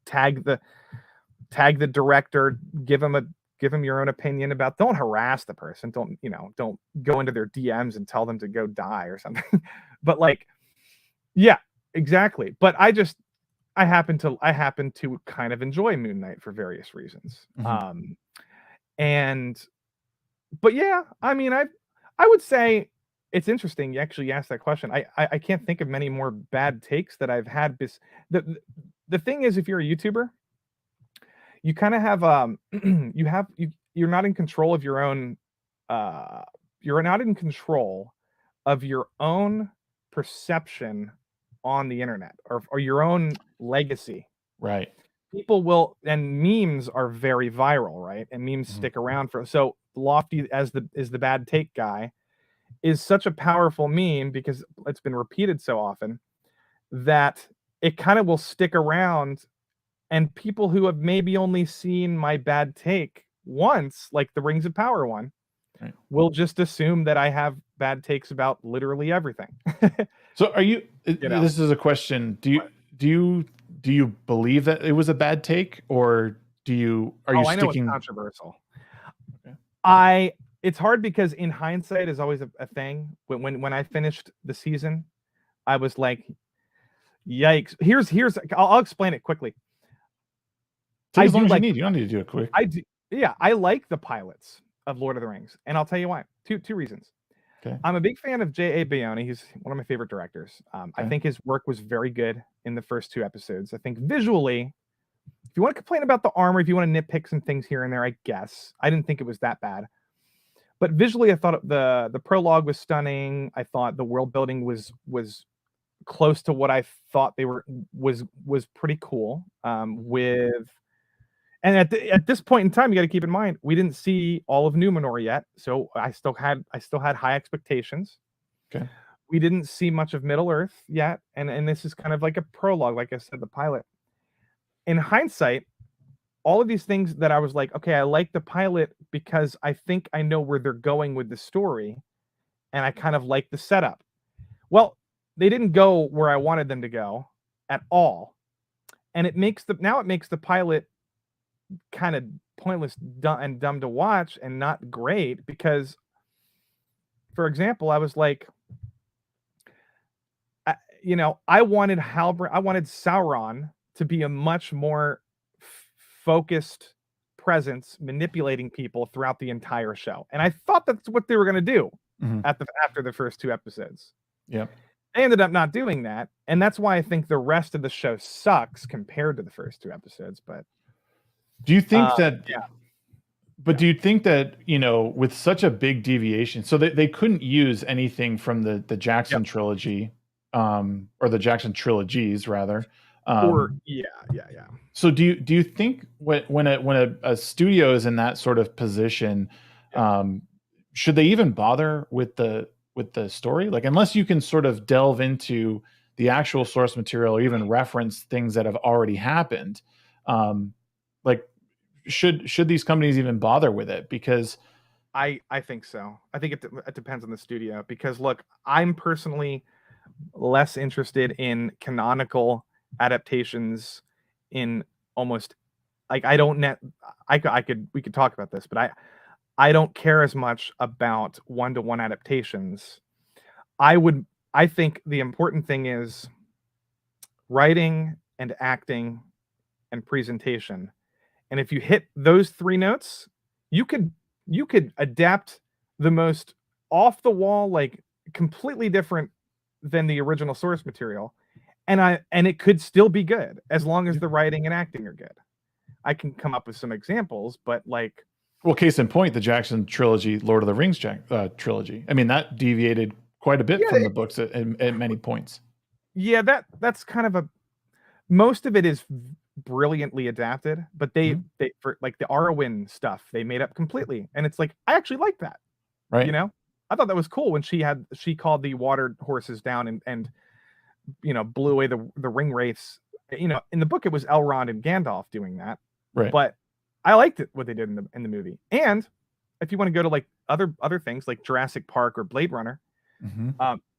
tag the director, give them your own opinion about. Don't harass the person. Don't go into their DMs and tell them to go die or something. But like, yeah, exactly. But I happen to kind of enjoy Moon Knight for various reasons. Mhm. And but yeah, I mean, I would say it's interesting you actually asked that question. I can't think of many more bad takes that I've had. The thing is, if you're a YouTuber, you kind of have you're not in control of your own you're not in control of your own perception on the internet or your own legacy. Right. People will, and memes are very viral, right? And memes Mhm. stick around for, so Lofty as the bad take guy is such a powerful meme because it's been repeated so often that it kind of will stick around, and people who have maybe only seen my bad take once, like the Rings of Power one, Right. will just assume that I have bad takes about literally everything. So are you You know? this is a question. What? Do you believe that it was a bad take or are you Oh, I know it's sticking? controversial. Okay. I It's hard because in hindsight is always a thing. When I finished the season, I was like, "Yikes!" I'll explain it quickly. Take I as long do as you like need. You don't need to do it quick. I do, yeah, I like the pilots of Lord of the Rings, and I'll tell you why. Two reasons. Okay. I'm a big fan of J.A. Bayona. He's one of my favorite directors. I Okay. think his work was very good in the first two episodes. I think visually, if you want to complain about the armor, if you want to nitpick some things here and there, I guess I didn't think it was that bad. But visually, I thought the prologue was stunning. I thought the world building was close to what I thought they were was pretty cool. With and at this point in time, you got to keep in mind we didn't see all of Numenor yet, so I still had high expectations. Okay. We didn't see much of Middle Earth yet, and this is kind of like a prologue, like I said, the pilot. In hindsight, all of these things that I was like, okay, I like the pilot because I think I know where they're going with the story, and I kind of like the setup. Well, they didn't go where I wanted them to go at all, and it makes the pilot kind of pointless, dumb to watch, and not great because, for example, I was like, I wanted Sauron to be a much more focused presence, manipulating people throughout the entire show, and I thought that's what they were going to do Mhm. after the first two episodes. Yep. They ended up not doing that, and that's why I think the rest of the show sucks compared to the first two episodes. But Do you think that yeah, but yeah. do you think that, with such a big deviation, so they couldn't use anything from the Jackson Yep. trilogy, or the Jackson trilogies rather. Or yeah. So do you think when a studio is in that sort of position, Yep. should they even bother with the story? Like unless you can sort of delve into the actual source material or even reference things that have already happened, Like, should these companies even bother with it? Because I think so. I think it depends on the studio, because look, I'm personally less interested in canonical adaptations in almost, like, I don't net I could we could talk about this, but I don't care as much about one-to-one adaptations. I think the important thing is writing and acting and presentation. And if you hit those three notes, you could adapt the most off the wall, like completely different than the original source material, and it could still be good as long as the writing and acting are good. I can come up with some examples, but like, well, case in point, the Jackson trilogy, Lord of the Rings trilogy. I mean, that deviated quite a bit yeah, from the books at many points. yeah, that's kind of a, most of it is brilliantly adapted, but they for like the Arwen stuff, they made up completely, and it's like, I actually like that. Right. You know, I thought that was cool when she called the water horses down and blew away the ring wraiths. In the book it was Elrond and Gandalf doing that, Right. but I liked it what they did in the movie. And if you want to go to like other things like Jurassic Park or Blade Runner,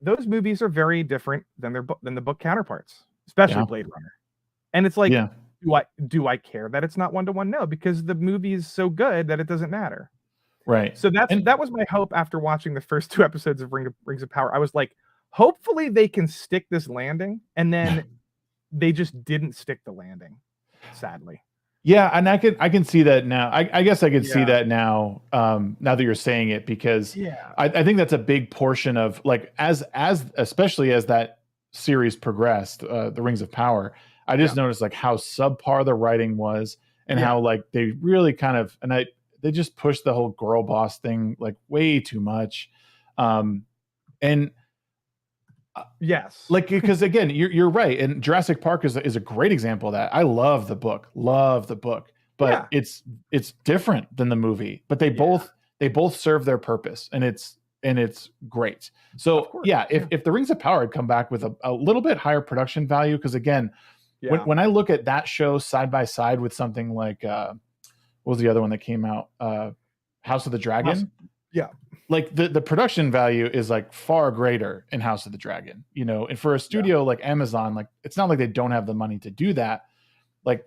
those movies are very different than the book counterparts, especially Blade Runner. And it's like, do I care that it's not one-to-one? No, because the movie is so good that it doesn't matter. Right. So that was my hope after watching the first 2 episodes of Rings of Power. I was like, hopefully they can stick this landing, and then they just didn't stick the landing, sadly. Yeah, and I can see that now. I guess I could see that now. Now that you're saying it, because I think that's a big portion of, like, as especially as that series progressed, the Rings of Power. I just noticed like how subpar the writing was, and how like they really kind of they just pushed the whole girl boss thing like way too much. And yes, like, because again, you're right, and Jurassic Park is a great example of that. I love the book, but it's different than the movie. But they both serve their purpose, and it's great. So if the Rings of Power had come back with a little bit higher production value, because again, when I look at that show side by side with something like what was the other one that came out, House of the Dragon? Like the production value is like far greater in House of the Dragon, and for a studio like Amazon, like, it's not like they don't have the money to do that. Like,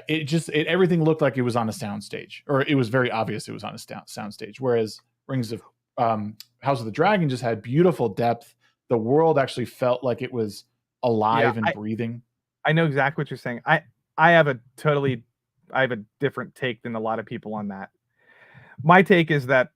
everything looked like it was on a soundstage, or it was very obvious it was on a soundstage. Whereas Rings of House of the Dragon just had beautiful depth. The world actually felt like it was alive and breathing. I know exactly what you're saying. I have a different take than a lot of people on that. My take is that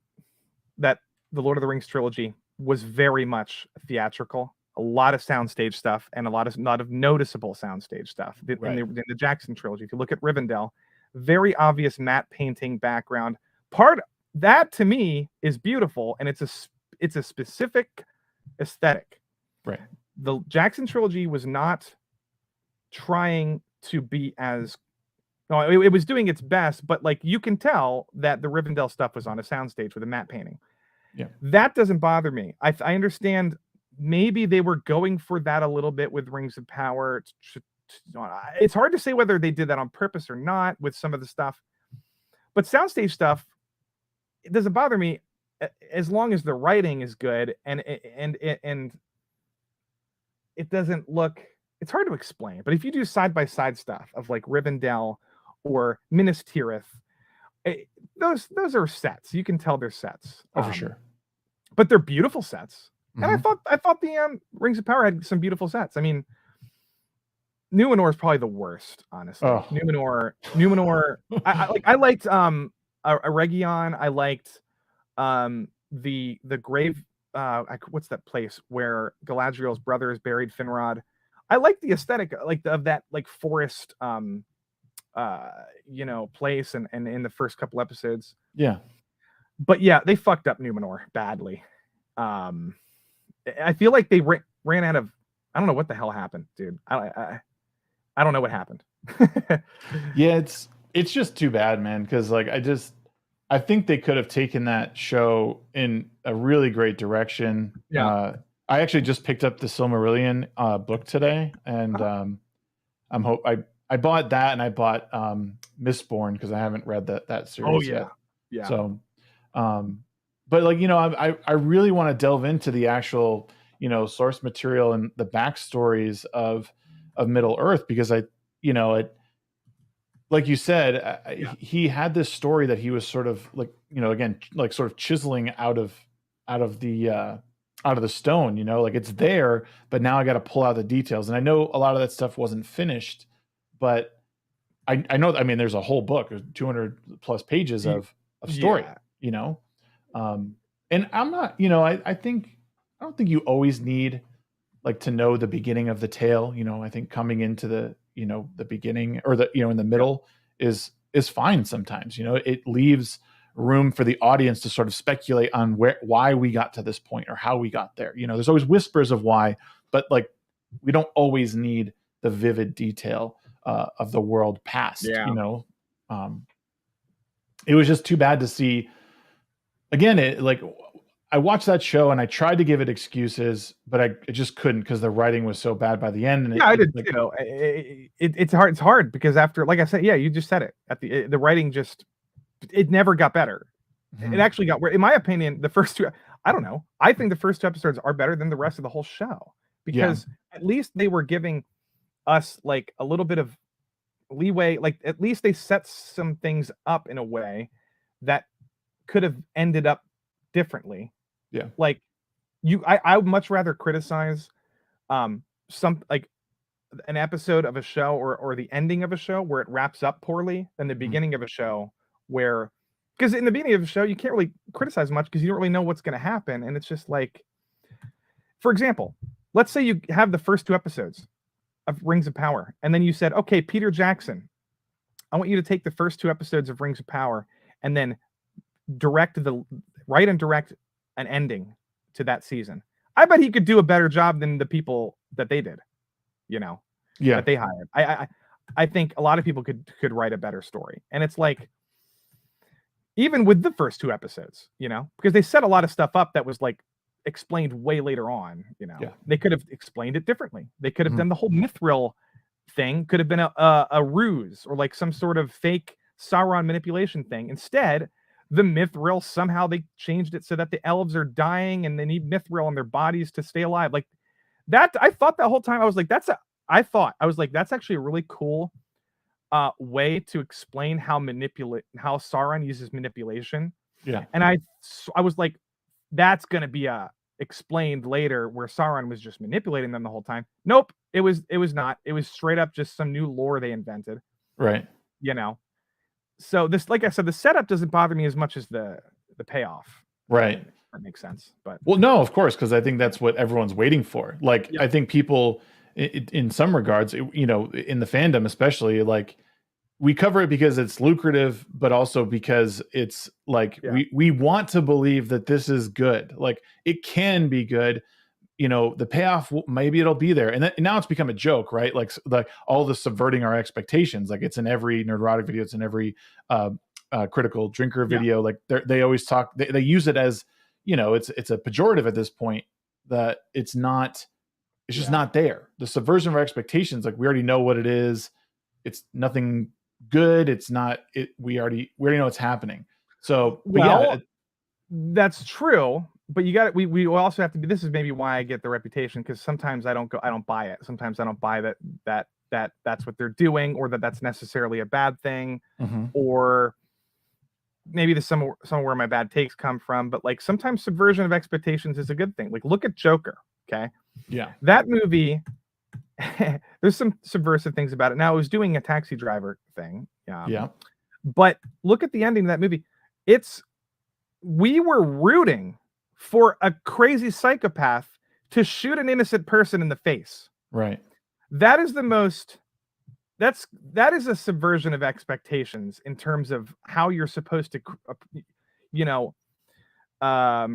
the Lord of the Rings trilogy was very much theatrical, a lot of soundstage stuff, and a lot of noticeable soundstage stuff. In the Jackson trilogy, if you look at Rivendell, very obvious matte painting background. Part that to me is beautiful, and it's a specific aesthetic. Right. The Jackson trilogy was not trying to be as, no, it was doing its best, but like, you can tell that the Rivendell stuff was on a soundstage with a matte painting. Yeah, that doesn't bother me. I understand maybe they were going for that a little bit with Rings of Power. It's hard to say whether they did that on purpose or not with some of the stuff, but soundstage stuff, it doesn't bother me as long as the writing is good and it doesn't look. It's hard to explain, but if you do side by side stuff of like Rivendell or Minas Tirith, those are sets. You can tell they're sets. Oh, for sure. But they're beautiful sets. And I thought the Rings of Power had some beautiful sets. I mean, Numenor is probably the worst, honestly. Oh. Numenor. I liked Eregion. I liked the grave. What's that place where Galadriel's brother is buried? Finrod. I like the aesthetic, of that forest, place, and in the first couple episodes. Yeah. But yeah, they fucked up Numenor badly. I feel like they ran out of. I don't know what the hell happened, dude. I don't know what happened. Yeah, it's just too bad, man. Because like, I think they could have taken that show in a really great direction. Yeah. I actually just picked up the Silmarillion book today, and I I bought that, and I bought Mistborn because I haven't read that series yet. Yeah. So, but like, I really want to delve into the actual, source material and the backstories of Middle Earth, because like you said, he had this story that he was sort of like, again, like sort of chiseling out of the stone, like it's there, but now I got to pull out the details. And I know a lot of that stuff wasn't finished, but I know, I mean, there's a whole book, 200 plus pages of story, and I'm not, I don't think you always need like to know the beginning of the tale. I think coming into the, the beginning, or the, in the middle is fine sometimes. It leaves room for the audience to sort of speculate on why we got to this point or how we got there. There's always whispers of why, but like we don't always need the vivid detail of the world past. It was just too bad to see. Again, I watched that show and I tried to give it excuses, but I just couldn't, because the writing was so bad by the end. And I did. It's hard. It's hard because after, like I said, you just said it. The writing just, it never got better. It actually got worse. In my opinion, the first two, I don't know. I think the first two episodes are better than the rest of the whole show, because at least they were giving us like a little bit of leeway. Like at least they set some things up in a way that could have ended up differently. Yeah. Like I would much rather criticize some like an episode of a show or the ending of a show where it wraps up poorly than the beginning of a show where, because in the beginning of a show you can't really criticize much because you don't really know what's going to happen, and it's just like, for example, let's say you have the first two episodes of Rings of Power, and then you said, okay, Peter Jackson, I want you to take the first two episodes of Rings of Power and then write and direct an ending to that season. I bet he could do a better job than the people that they did, that they hired. I think a lot of people could write a better story. And it's like, even with the first two episodes, because they set a lot of stuff up that was like explained way later on, they could have explained it differently. They could have done the whole mithril thing, could have been a ruse or like some sort of fake Sauron manipulation thing. Instead, the mithril, somehow they changed it so that the elves are dying and they need mithril in their bodies to stay alive. Like that, I thought that whole time, I was like, that's actually a really cool way to explain how Sauron uses manipulation. Yeah. And I was like, that's going to be explained later where Sauron was just manipulating them the whole time. Nope, it was not. It was straight up just some new lore they invented. Right. So this, like I said, the setup doesn't bother me as much as the payoff. Right. That makes sense. But well, no, of course, because I think that's what everyone's waiting for. Like, I think people, in some regards, in the fandom especially, like we cover it because it's lucrative, but also because it's like we want to believe that this is good. Like it can be good. The payoff, maybe it'll be there. And now it's become a joke, right? Like all the subverting our expectations. Like it's in every Nerdrotic video. It's in every critical drinker video. Like they always talk, they use it as, it's a pejorative at this point, that it's just not there. The subversion of our expectations, like we already know what it is. It's nothing good. It's not, we already know it's happening. So, that's true. But we also have to be, this is maybe why I get the reputation, because sometimes I don't buy it. Sometimes I don't buy that's what they're doing, or that's necessarily a bad thing, or maybe there's somewhere my bad takes come from. But like sometimes subversion of expectations is a good thing. Like look at Joker. Okay. Yeah. That movie, there's some subversive things about it. Now it was doing a taxi driver thing. But look at the ending of that movie. We were rooting for a crazy psychopath to shoot an innocent person in the face. Right. That is a subversion of expectations in terms of how you're supposed to,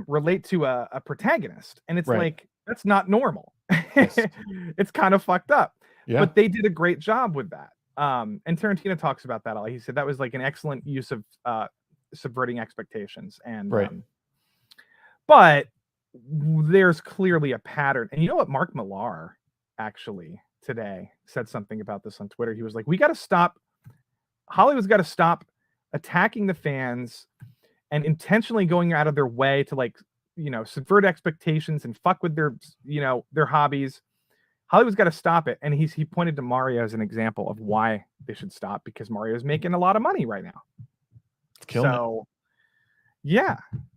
relate to a protagonist. And it's like, that's not normal. It's kind of fucked up. Yeah. But they did a great job with that. And Tarantino talks about that. He said that was like an excellent use of subverting expectations. And but there's clearly a pattern. And you know what Mark Millar actually today said something about this on Twitter. He was like, Hollywood's got to stop attacking the fans and intentionally going out of their way to like, subvert expectations and fuck with their, their hobbies. Hollywood's got to stop it. And he pointed to Mario as an example of why they should stop, because Mario's making a lot of money right now. So, yeah,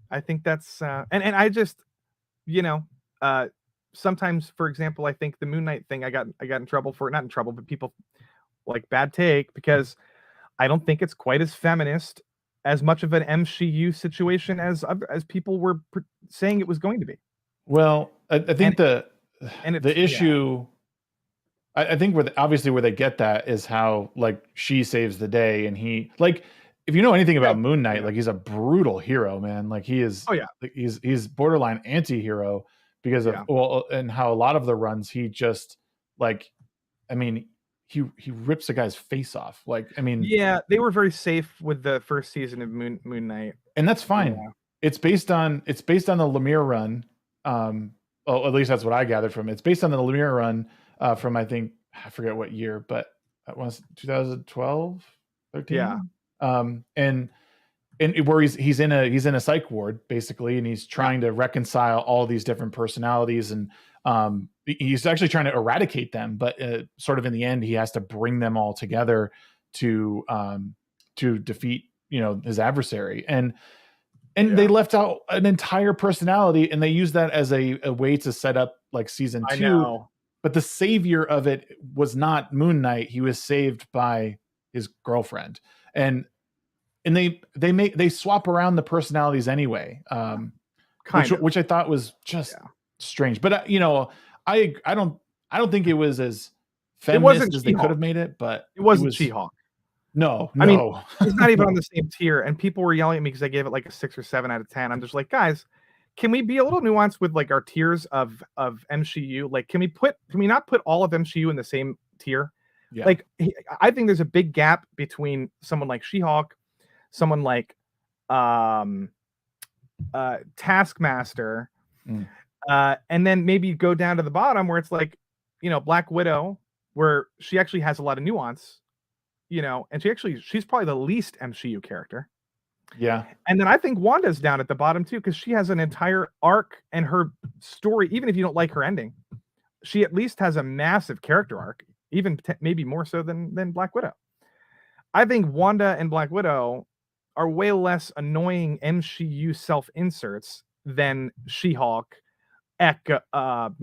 I think that's and I just, sometimes, for example, I think the Moon Knight thing, I got in trouble for it. Not in trouble, but people like bad take, because I don't think it's quite as feminist, as much of an MCU situation as people were saying it was going to be. Well, I think the issue, I think obviously where they get that is how like she saves the day, and he, like, if you know anything about Moon Knight, like, he's a brutal hero, man. Like, he is. Oh yeah. Like, he's borderline anti-hero because of and how a lot of the runs he just, like, I mean, he rips a guy's face off. Like, I mean, yeah, they were very safe with the first season of Moon Knight, and that's fine. Yeah. It's based on the Lemire run. Well, at least that's what I gathered from it. It's based on the Lemire run from, I think, I forget what year, but it was 2012, 13. Yeah. And where he's in a psych ward basically, and he's trying to reconcile all these different personalities, and he's actually trying to eradicate them, but sort of in the end he has to bring them all together to defeat his adversary, and they left out an entire personality, and they used that as a way to set up like season 2. I know. But the savior of it was not Moon Knight. He was saved by his girlfriend, and they swap around the personalities anyway, which I thought was just strange. But I don't think it was as feminist as they could have made it. But it wasn't She-Hulk. No, I mean, it's not even on the same tier. And people were yelling at me because I gave it like a 6 or 7 out of 10. I'm just like, guys, can we be a little nuanced with like our tiers of MCU? Like, can we not put all of MCU in the same tier? Yeah. Like, I think there's a big gap between someone like She-Hulk, someone like Taskmaster, and then maybe go down to the bottom where it's like, Black Widow, where she actually has a lot of nuance, and she's probably the least MCU character. Yeah. And then I think Wanda's down at the bottom too, because she has an entire arc, and her story, even if you don't like her ending, she at least has a massive character arc, even maybe more so than Black Widow. I think Wanda and Black Widow are way less annoying MCU self-inserts than She-Hulk, Agatha,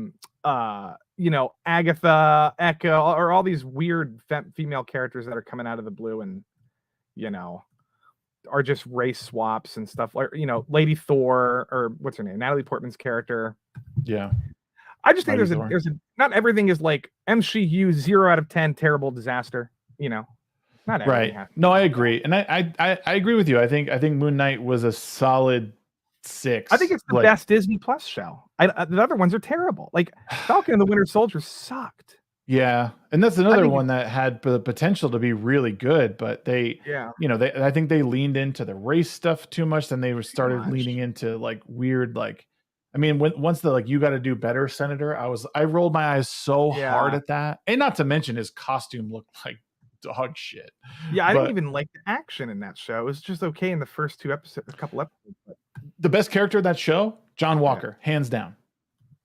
Eka, or all these weird female characters that are coming out of the blue and, are just race swaps and stuff, like, Lady Thor, or what's her name, Natalie Portman's character. Yeah. I just think there's a not everything is like MCU 0 out of 10 terrible disaster, Not right. No, I agree. And I agree with you. I think Moon Knight was a solid 6. I think it's the best Disney Plus show. The other ones are terrible. Like Falcon and the Winter Soldier sucked. Yeah. And that's another one that had the potential to be really good, but they I think they leaned into the race stuff too much. Then they started leaning into like weird, like, I mean, once the, like, you got to do better, Senator, I rolled my eyes so hard at that. And not to mention his costume looked like dog shit. Yeah, I didn't even like the action in that show. It was just okay in the first couple episodes. But the best character in that show, John Walker, hands down.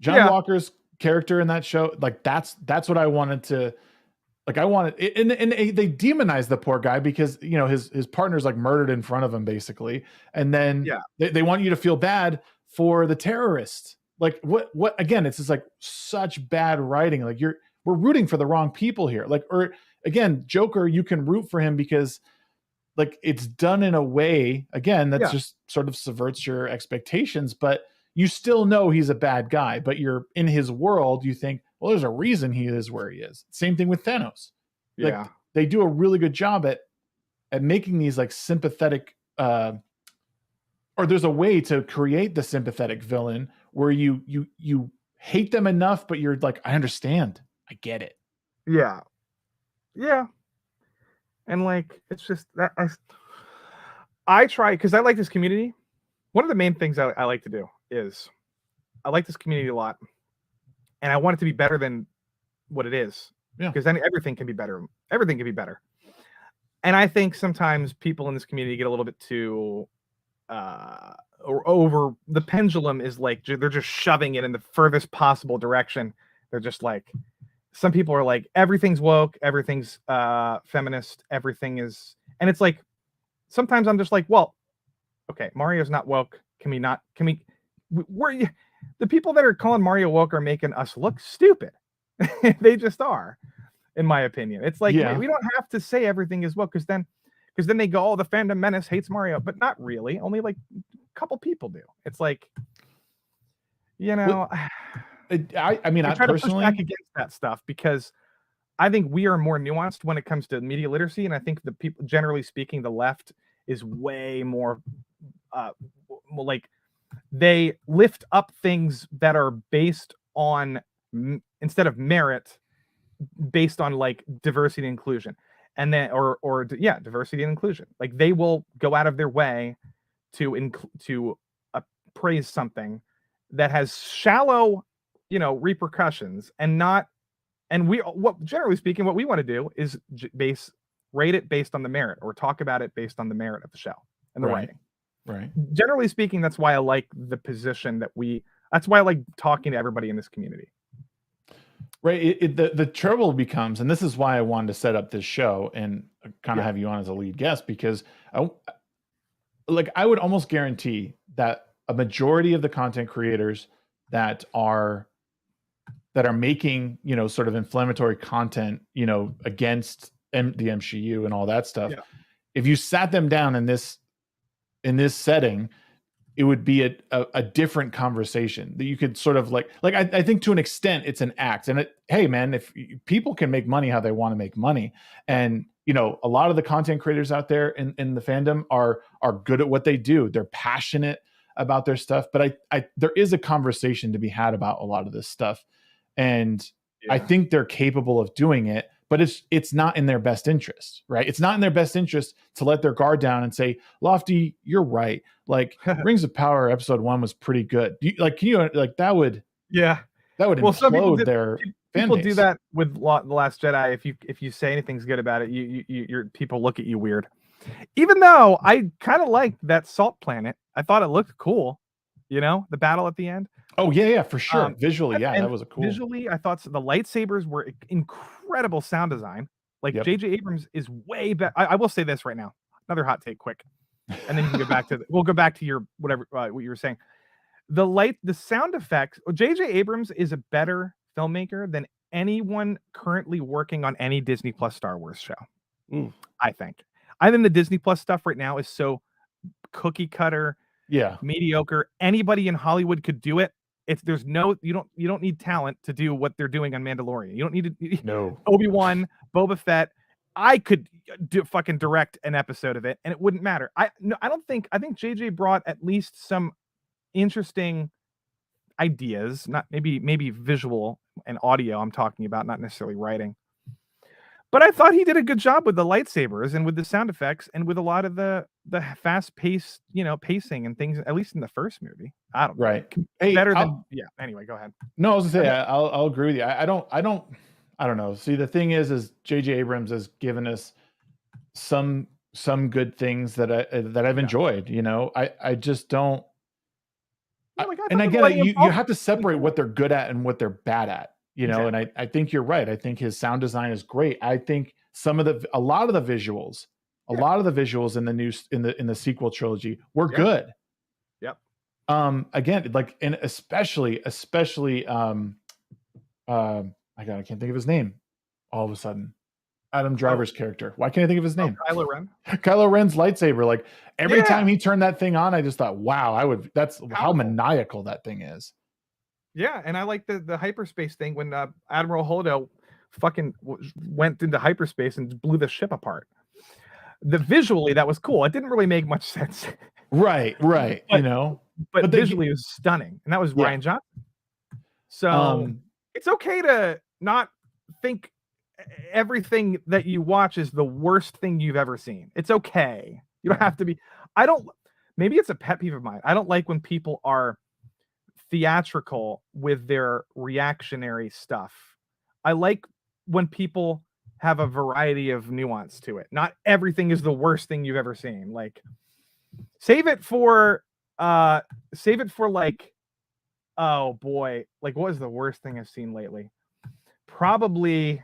John Walker's character in that show, like, that's what I wanted to, like, I wanted, and they demonized the poor guy because his partner's like murdered in front of him basically, and then they want you to feel bad for the terrorist. Like, what again, it's just like such bad writing. Like, we're rooting for the wrong people here. Like, or again, Joker, you can root for him because, like, it's done in a way, again, that just sort of subverts your expectations, but you still know he's a bad guy, but you're in his world. You think, well, there's a reason he is where he is. Same thing with Thanos. Yeah. Like, they do a really good job at making these like sympathetic, or there's a way to create the sympathetic villain where you hate them enough, but you're like, I understand. I get it. Yeah. Yeah. And like, it's just that I try, because I like this community. One of the main things I like to do is I like this community a lot, and I want it to be better than what it is. Yeah. Because then everything can be better. Everything can be better. And I think sometimes people in this community get a little bit too or over. The pendulum is like they're just shoving it in the furthest possible direction. They're just like, some people are like, everything's woke, everything's feminist, everything is, and it's like, sometimes I'm just like, well, okay, Mario's not woke. Can we we're the people that are calling Mario woke are making us look stupid. They just are, in my opinion. It's like, Yeah. we don't have to say everything is woke, because then they go, oh, the fandom menace hates Mario, but not really. Only like a couple people do. It's like, you know, I mean, I try to push personally, back against that stuff, because I think we are more nuanced when it comes to media literacy, and I think the people, generally speaking, the left is way more like, they lift up things that are based on instead of merit, based on like diversity and inclusion, and then or yeah, diversity and inclusion. Like, they will go out of their way to praise something that has shallow, repercussions, and not. And what, generally speaking, what we want to do is rate it based on the merit, or talk about it based on the merit of the show and the writing. Right. Generally speaking, that's why I like the position that's why I like talking to everybody in this community. Right. The trouble becomes, and this is why I wanted to set up this show and kind of have you on as a lead guest, because I would almost guarantee that a majority of the content creators that are making, sort of inflammatory content, against the MCU and all that stuff, if you sat them down in this setting, it would be a different conversation that you could sort of like I think to an extent it's an act, and hey man, if people can make money how they want to make money, and a lot of the content creators out there in the fandom are good at what they do. They're passionate about their stuff, but I there is a conversation to be had about a lot of this stuff, and I think they're capable of doing it, but it's not in their best interest, right? It's not in their best interest to let their guard down and say, Lofty, you're right. Like, Rings of Power episode 1 was pretty good. That would implode their fan people base. do that with The Last Jedi. If you say anything's good about it, your people look at you weird. Even though I kind of liked that salt planet, I thought it looked cool. The battle at the end. Oh yeah, for sure. Visually, that was a cool. Visually, I thought the lightsabers were incredible sound design. Like, J.J. Abrams is way better. I will say this right now. Another hot take, quick, and then you can go back to we'll go back to your whatever what you were saying. The sound effects. J.J. Abrams is a better filmmaker than anyone currently working on any Disney Plus Star Wars show. I think the Disney Plus stuff right now is so cookie cutter, mediocre. Anybody in Hollywood could do it. You don't need talent to do what they're doing on Mandalorian. You don't need to Obi-Wan, Boba Fett. I could fucking direct an episode of it and it wouldn't matter. I think JJ brought at least some interesting ideas, not maybe visual and audio I'm talking about, not necessarily writing. But I thought he did a good job with the lightsabers and with the sound effects and with a lot of the fast-paced, pacing and things, at least in the first movie. I don't know. Right. Better than anyway, go ahead. No, I was gonna say I'll agree with you. I don't know. See, the thing is J.J. Abrams has given us some good things that I've enjoyed. I just don't. And I get it. You have to separate what they're good at and what they're bad at. And I think you're right. I think his sound design is great. I think a lot of the visuals in the sequel trilogy were good. Yep. Again, like, and especially I can't think of his name all of a sudden. Adam Driver's character. Why can't I think of his name? Kylo Ren. Kylo Ren's lightsaber. Like, every time he turned that thing on, I just thought, wow, that's how maniacal that thing is. Yeah, and I like the hyperspace thing when Admiral Holdo fucking went into hyperspace and blew the ship apart. Visually, that was cool. It didn't really make much sense. Right. But visually, it was stunning, and that was Rian Johnson. So it's okay to not think everything that you watch is the worst thing you've ever seen. It's okay. You don't have to be. Maybe it's a pet peeve of mine. I don't like when people are theatrical with their reactionary stuff. I like when people have a variety of nuance to it. Not everything is the worst thing you've ever seen. Like save it for like, oh boy, like what was the worst thing I've seen lately? Probably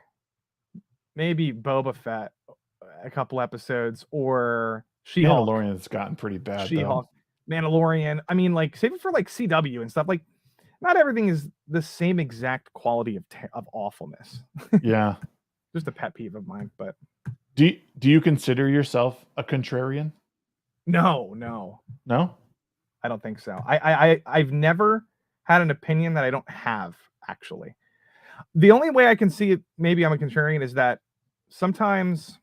maybe Boba Fett a couple episodes, or She-Hulk. Mandalorian's gotten pretty bad She-Hulk, Mandalorian. I mean, like save it for like CW and stuff. Like not everything is the same exact quality of awfulness. Yeah. Just a pet peeve of mine, but do you consider yourself a contrarian? No, I don't think so. I've never had an opinion that I don't have, actually. The only way I can see it, maybe I'm a contrarian, is that sometimes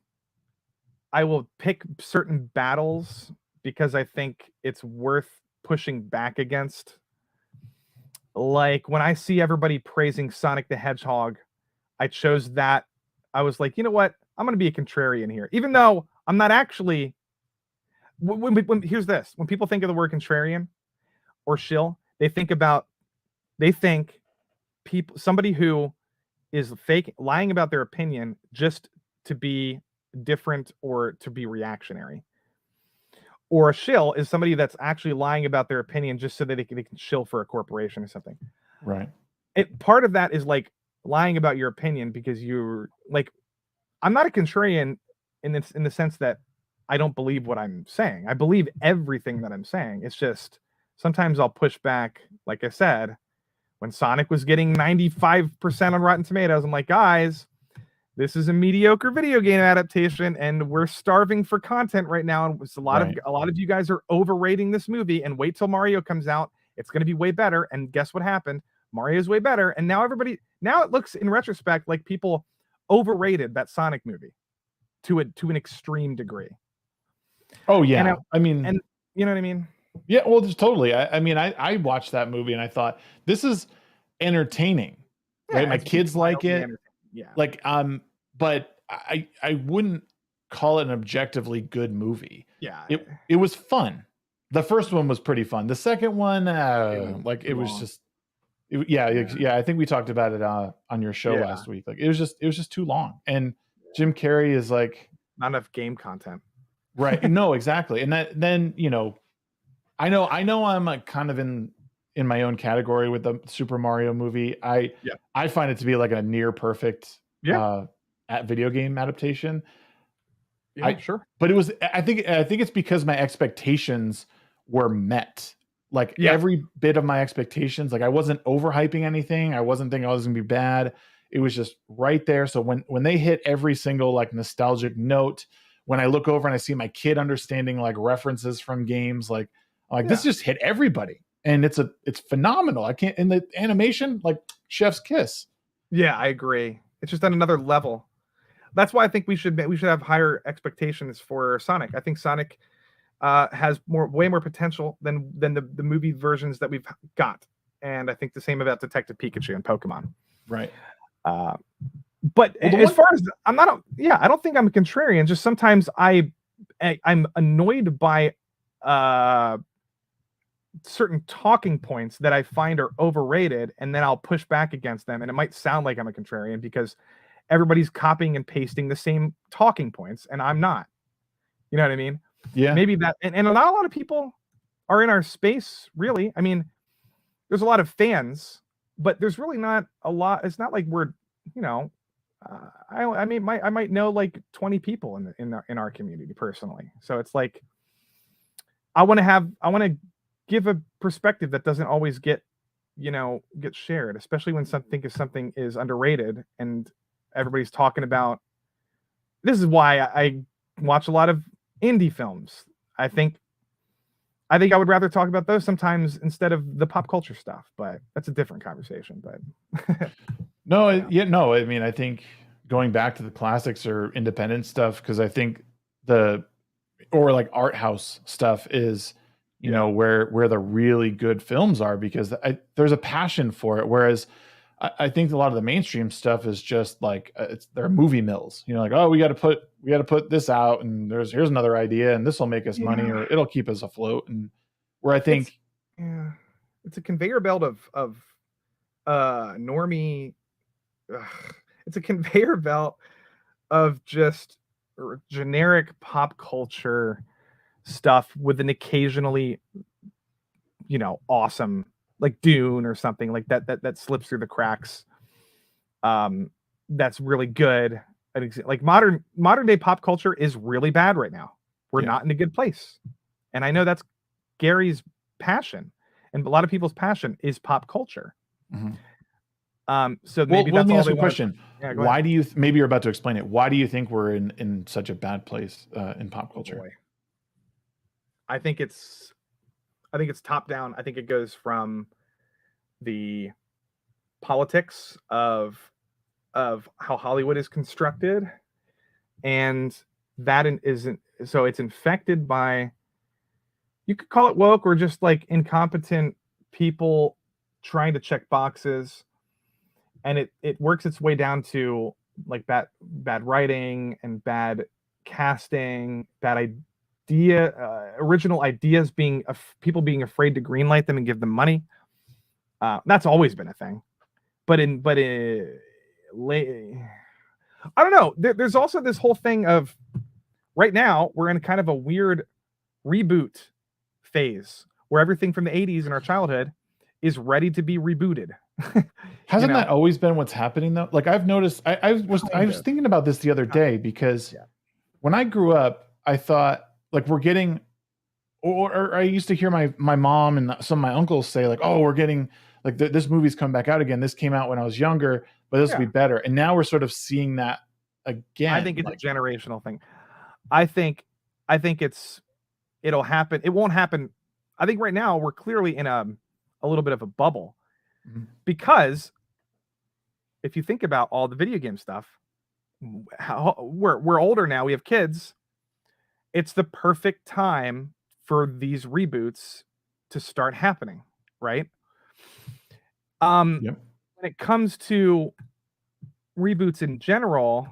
I will pick certain battles because I think it's worth pushing back against. Like when I see everybody praising Sonic the Hedgehog, I chose that. I was like, you know what? I'm going to be a contrarian here, even though I'm not actually. Here's this: when people think of the word contrarian or shill, they think somebody who is lying about their opinion just to be different or to be reactionary. Or a shill is somebody that's actually lying about their opinion just so that they can shill for a corporation or something. Right. Part of that is like lying about your opinion because you're like, I'm not a contrarian in the sense that I don't believe what I'm saying. I believe everything that I'm saying. It's just sometimes I'll push back. Like I said, when Sonic was getting 95% on Rotten Tomatoes, I'm like, guys, this is a mediocre video game adaptation, and we're starving for content right now. And a lot of you guys are overrating this movie. And wait till Mario comes out; it's going to be way better. And guess what happened? Mario's way better. And now it looks in retrospect like people overrated that Sonic movie to an extreme degree. Oh yeah, I mean, and you know what I mean? Yeah, well, just totally. I mean, I watched that movie and I thought this is entertaining, right? My kids like it. Yeah. Like, but I wouldn't call it an objectively good movie. Yeah. It was fun. The first one was pretty fun. The second one, like it was just, I think we talked about it on your show last week. Like it was just too long. And Jim Carrey is like not enough game content. Right. No, exactly. And then, I know I'm like kind of in my own category with the Super Mario movie. I find it to be like a near perfect video game adaptation. Yeah, sure. But it was I think it's because my expectations were met. Like every bit of my expectations, like I wasn't overhyping anything. I wasn't thinking I was gonna be bad. It was just right there. So when they hit every single like nostalgic note, when I look over and I see my kid understanding like references from games, like this just hit everybody, and it's phenomenal. I can't, in the animation, like chef's kiss. Yeah, I agree. It's just on another level. That's why I think we should have higher expectations for Sonic. I think Sonic has way more potential than the movie versions that we've got, and I think the same about Detective Pikachu and Pokemon. Right. But as far as I don't think I'm a contrarian. Just sometimes I'm annoyed by certain talking points that I find are overrated, and then I'll push back against them. And it might sound like I'm a contrarian because everybody's copying and pasting the same talking points, and I'm not. You know what I mean? Yeah. Maybe that, and not a lot of people are in our space, really. I mean, there's a lot of fans, but there's really not a lot. It's not like we're, I might know like 20 people in our community personally. So it's like I want to give a perspective that doesn't always get shared, especially when something is underrated and everybody's talking about. This is why I watch a lot of indie films. I think I would rather talk about those sometimes instead of the pop culture stuff, but that's a different conversation. But no, I mean, I think going back to the classics or independent stuff, because I think or like art house stuff is, where the really good films are, because there's a passion for it. Whereas I think a lot of the mainstream stuff is just like they're movie mills. Like, oh, we got to put this out, and here's another idea, and this will make us money, or it'll keep us afloat. And where I think it's a conveyor belt of normie. it's a conveyor belt of just generic pop culture stuff with an occasionally, awesome, like Dune or something like that slips through the cracks. That's really good. Like modern day pop culture is really bad right now. We're not in a good place, and I know that's Gary's passion, and a lot of people's passion is pop culture. So maybe let that's me all ask they you a want. question. Yeah, go Why ahead. do you maybe you're about to explain it? Why do you think we're in such a bad place in pop culture? Boy. I think it's top down. I think it goes from the politics of how Hollywood is constructed, and that isn't so it's infected by, you could call it woke or just like incompetent people trying to check boxes, and it works its way down to like bad writing and bad casting, bad original ideas being people being afraid to greenlight them and give them money. That's always been a thing, but I don't know. There's also this whole thing of right now we're in kind of a weird reboot phase where everything from the 80s in our childhood is ready to be rebooted. Hasn't that always been what's happening though? Like I've noticed, I was thinking about this the other day because when I grew up, I thought like we're getting, or I used to hear my mom and some of my uncles say like, oh, we're getting like this movie's come back out again. This came out when I was younger, but this will be better. And now we're sort of seeing that again. I think it's a generational thing. I think it'll happen. It won't happen. I think right now we're clearly in a little bit of a bubble, because if you think about all the video game stuff, we're older now. We have kids. It's the perfect time for these reboots to start happening, right? When it comes to reboots in general,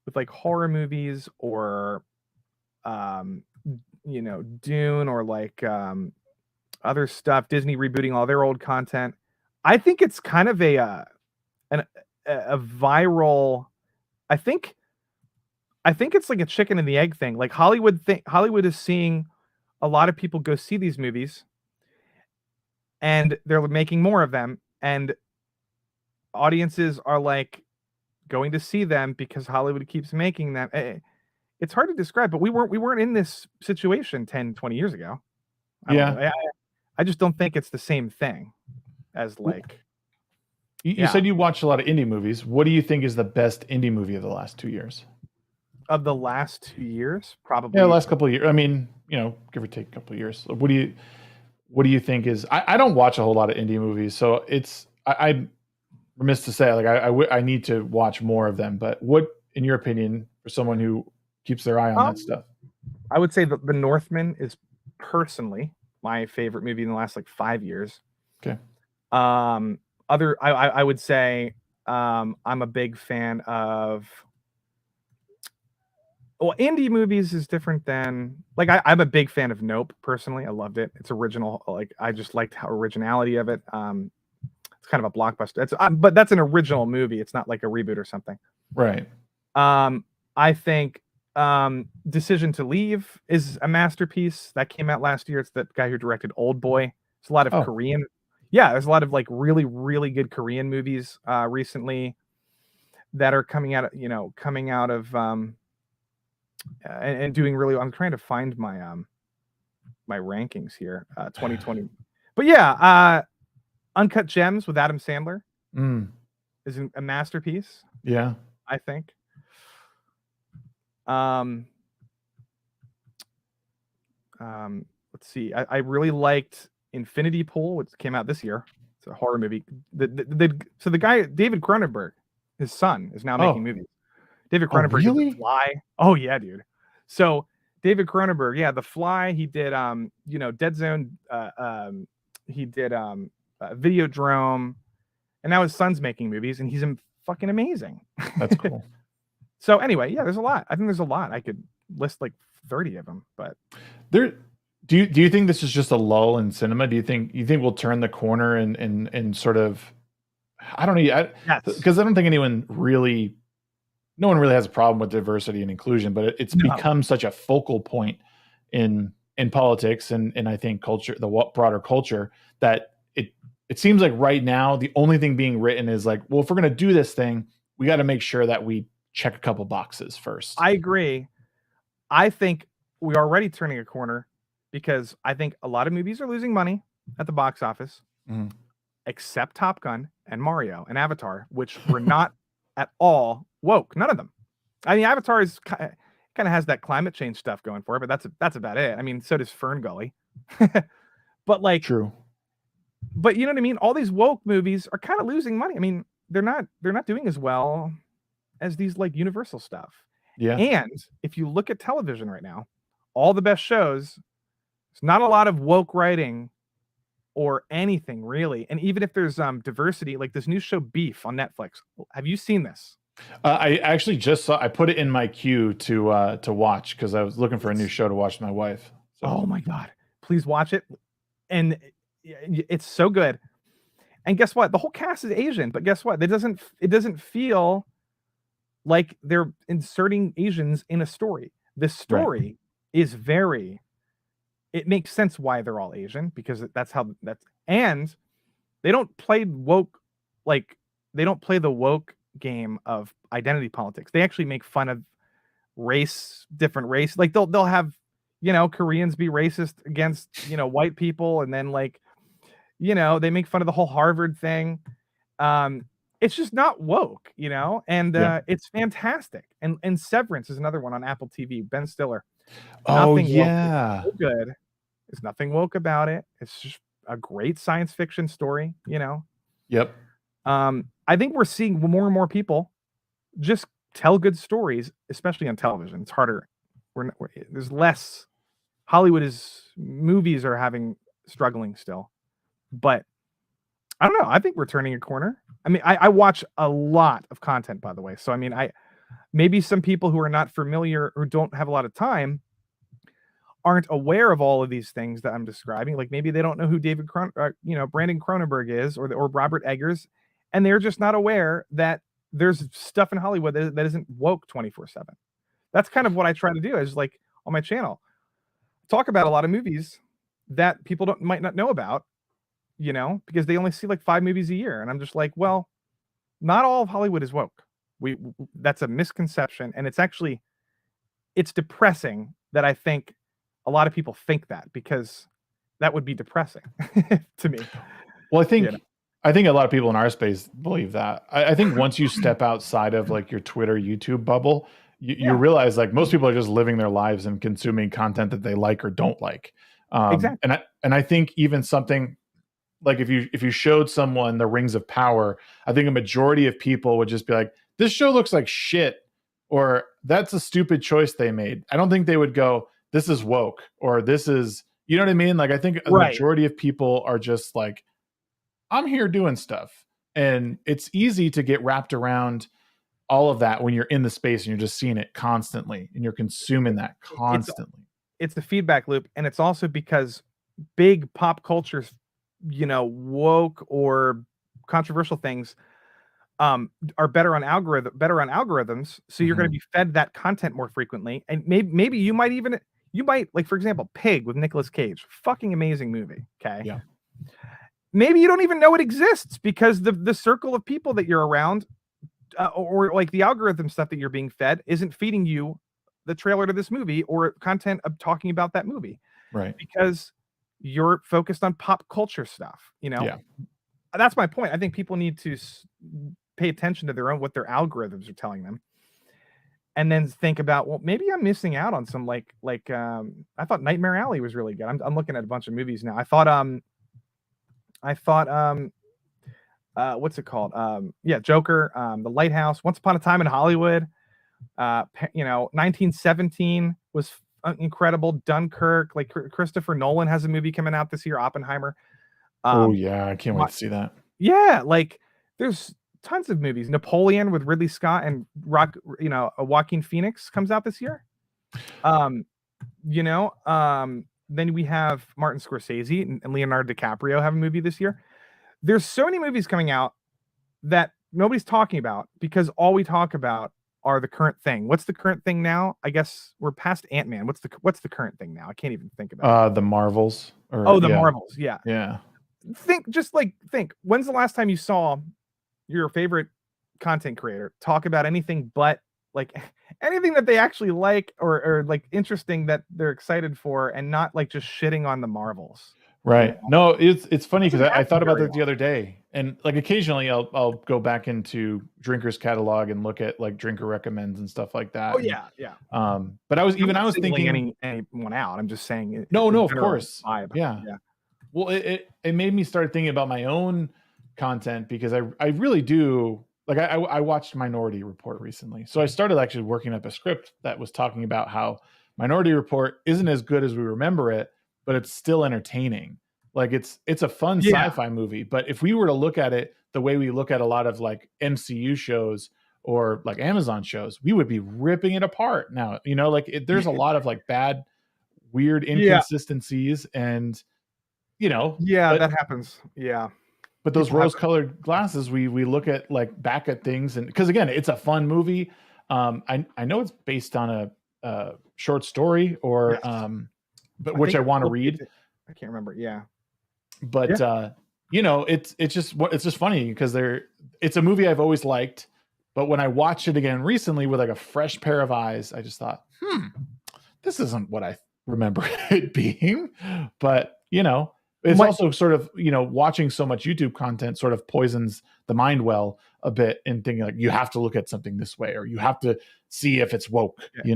with like horror movies or Dune or like other stuff, Disney rebooting all their old content, I think it's kind of a viral. I think it's like a chicken and the egg thing. Like Hollywood is seeing a lot of people go see these movies, and they're making more of them, and audiences are like going to see them because Hollywood keeps making them. It's hard to describe, but we weren't in this situation 10, 20 years ago. I just don't think it's the same thing as like. You said you watched a lot of indie movies. What do you think is the best indie movie of the last 2 years? Of the last 2 years, probably. Yeah, the last couple of years. I mean, give or take a couple of years. What do you think is? I don't watch a whole lot of indie movies, so I'm remiss to say like I need to watch more of them. But what, in your opinion, for someone who keeps their eye on that stuff? I would say that The Northman is personally my favorite movie in the last like 5 years. Okay. I would say I'm a big fan of. Well, indie movies is different than like I'm a big fan of Nope personally. I loved it. It's original. Like I just liked how originality of it. It's kind of a blockbuster. But that's an original movie. It's not like a reboot or something. Right. I think Decision to Leave is a masterpiece that came out last year. It's the guy who directed Old Boy. There's a lot of Korean. Yeah, there's a lot of like really, really good Korean movies recently that are coming out of and doing really. I'm trying to find my my rankings here, 2020. But yeah, Uncut Gems with Adam Sandler is a masterpiece. Yeah, I think. Let's see. I really liked Infinity Pool, which came out this year. It's a horror movie. So the guy David Cronenberg, his son, is now making movies. David Cronenberg did The Fly. Oh yeah, dude. So David Cronenberg, yeah, The Fly. He did Dead Zone. He did Videodrome, and now his son's making movies, and he's fucking amazing. That's cool. So anyway, yeah, there's a lot. I think there's a lot. I could list like 30 of them, but do you think this is just a lull in cinema? Do you think we'll turn the corner and sort of, I don't know, because I don't think anyone really no one really has a problem with diversity and inclusion, but it's No. become such a focal point in politics and I think culture, the broader culture, that it seems like right now the only thing being written is like, well, if we're going to do this thing, we got to make sure that we check a couple boxes first. I agree. I think we are already turning a corner because I think a lot of movies are losing money at the box office, except Top Gun and Mario and Avatar, which were not at all woke. None of them. I mean, Avatar is kind of has that climate change stuff going for it, but that's about it. I mean, so does Fern Gully. But like, True. But you know what I mean? All these woke movies are kind of losing money. I mean, they're not doing as well as these like Universal stuff. Yeah. And if you look at television right now, all the best shows, there's not a lot of woke writing or anything really. And even if there's diversity, like this new show Beef on Netflix. Have you seen this? I actually just saw. I put it in my queue to watch because I was looking for a new show to watch with my wife. So. Oh my god! Please watch it, and it's so good. And guess what? The whole cast is Asian, but guess what? It doesn't feel like they're inserting Asians in a story. This story is very. It makes sense why they're all Asian because and they don't play woke like they don't play the woke game of identity politics. They actually make fun of different race. Like they'll have, Koreans be racist against, white people. And then like, they make fun of the whole Harvard thing. It's just not woke, and it's fantastic. And Severance is another one on Apple TV, Ben Stiller. Oh, yeah. So good. There's nothing woke about it. It's just a great science fiction story, Yep. I think we're seeing more and more people just tell good stories, especially on television. It's harder. There's less. Movies are struggling still, but I don't know. I think we're turning a corner. I mean, I watch a lot of content, by the way. So I mean, maybe some people who are not familiar or don't have a lot of time aren't aware of all of these things that I'm describing. Like maybe they don't know who Brandon Cronenberg is or Robert Eggers, and they're just not aware that there's stuff in Hollywood that isn't woke 24/7. That's kind of what I try to do. Is like on my channel, talk about a lot of movies that people might not know about, because they only see like 5 movies a year, and I'm just like, well, not all of Hollywood is woke. That's a misconception, and it's depressing that I think a lot of people think that, because that would be depressing to me. Well, I think a lot of people in our space believe that. I think once you step outside of like your Twitter, YouTube bubble, you realize like most people are just living their lives and consuming content that they like or don't like. Exactly. And I think even something like if you showed someone the Rings of Power, I think a majority of people would just be like, this show looks like shit, or that's a stupid choice they made. I don't think they would go, this is woke, or this is, you know what I mean? Like I think a majority of people are just like, I'm here doing stuff. And it's easy to get wrapped around all of that when you're in the space and you're just seeing it constantly and you're consuming that constantly. It's the feedback loop. And it's also because big pop culture, woke or controversial things are better on algorithms. So you're going to be fed that content more frequently. And maybe you might like, for example, Pig with Nicolas Cage, fucking amazing movie. Okay. Yeah. Maybe you don't even know it exists because the circle of people that you're around or like the algorithm stuff that you're being fed isn't feeding you the trailer to this movie or content of talking about that movie. Right. Because you're focused on pop culture stuff, Yeah. That's my point. I think people need to pay attention to what their algorithms are telling them. And then think about, well, maybe I'm missing out on some I thought Nightmare Alley was really good. I'm looking at a bunch of movies now. I thought what's it called? Joker, The Lighthouse, Once Upon a Time in Hollywood, 1917 was incredible. Dunkirk, like Christopher Nolan has a movie coming out this year, Oppenheimer. Oh yeah, I can't wait to see that. Yeah, like there's tons of movies. Napoleon with Ridley Scott and Joaquin Phoenix comes out this year. Then we have Martin Scorsese and Leonardo DiCaprio have a movie this year. There's so many movies coming out that nobody's talking about because all we talk about are the current thing. What's the current thing now? I guess we're past Ant-Man. What's the current thing now? I can't even think about it. The Marvels. The Marvels. Yeah. Yeah. Think. When's the last time you saw your favorite content creator talk about anything but like anything that they actually like or like interesting that they're excited for, and not like just shitting on the Marvels? Right. No, it's funny because I thought about that the long. other day, and like occasionally I'll go back into Drinker's catalog and look at like drinker recommends and stuff like that. Oh yeah, yeah. But I was thinking anyone out. I'm just saying. No, of course. Vibe. Yeah. Well, it made me start thinking about my own content, because I really do like I watched Minority Report recently, so I started actually working up a script that was talking about how Minority Report isn't as good as we remember it, but it's still entertaining. Like it's a fun sci-fi movie, but if we were to look at it the way we look at a lot of like MCU shows or like Amazon shows, we would be ripping it apart now. Like there's a lot of like bad, weird inconsistencies, and that happens. Yeah. But those rose-colored glasses, we look at like back at things, and because again, it's a fun movie. I know it's based on a short story, or but which I want to read. I can't remember. Yeah, but it's just funny because it's a movie I've always liked, but when I watched it again recently with like a fresh pair of eyes, I just thought, this isn't what I remember it being. But it's also sort of, watching so much YouTube content sort of poisons the mind well a bit, and thinking like you have to look at something this way, or you have to see if it's woke, but you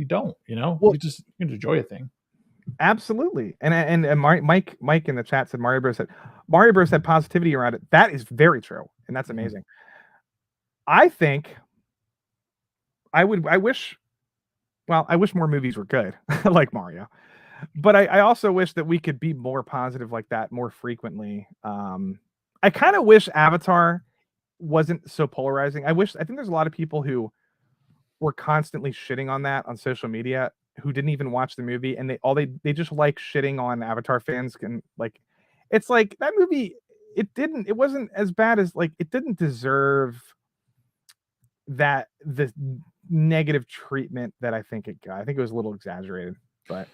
don't, you just enjoy a thing. Absolutely. And Mike in the chat said Mario Bros had positivity around it. That is very true, and that's amazing. I think I wish more movies were good like Mario. But I also wish that we could be more positive like that more frequently. I kind of wish Avatar wasn't so polarizing. I think there's a lot of people who were constantly shitting on that on social media who didn't even watch the movie, and they just like shitting on Avatar fans. And like, it's like that movie, it wasn't as bad as, like, it didn't deserve the negative treatment that I think it got. I think it was a little exaggerated, but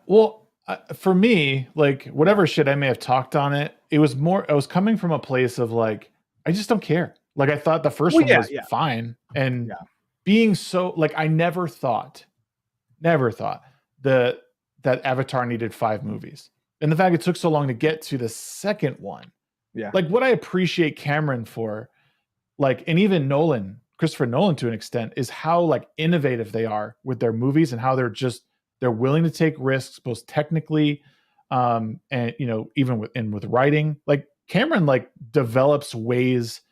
well, for me, like whatever shit I may have talked on it, I was coming from a place of like, I just don't care. Like I thought the first one was fine, and being so like, I never thought that Avatar needed 5 movies, and the fact it took so long to get to the second one. Like what I appreciate Cameron for, like, and even Christopher Nolan to an extent, is how like innovative they are with their movies, and how they're willing to take risks, both technically, and even with writing. Like Cameron like develops ways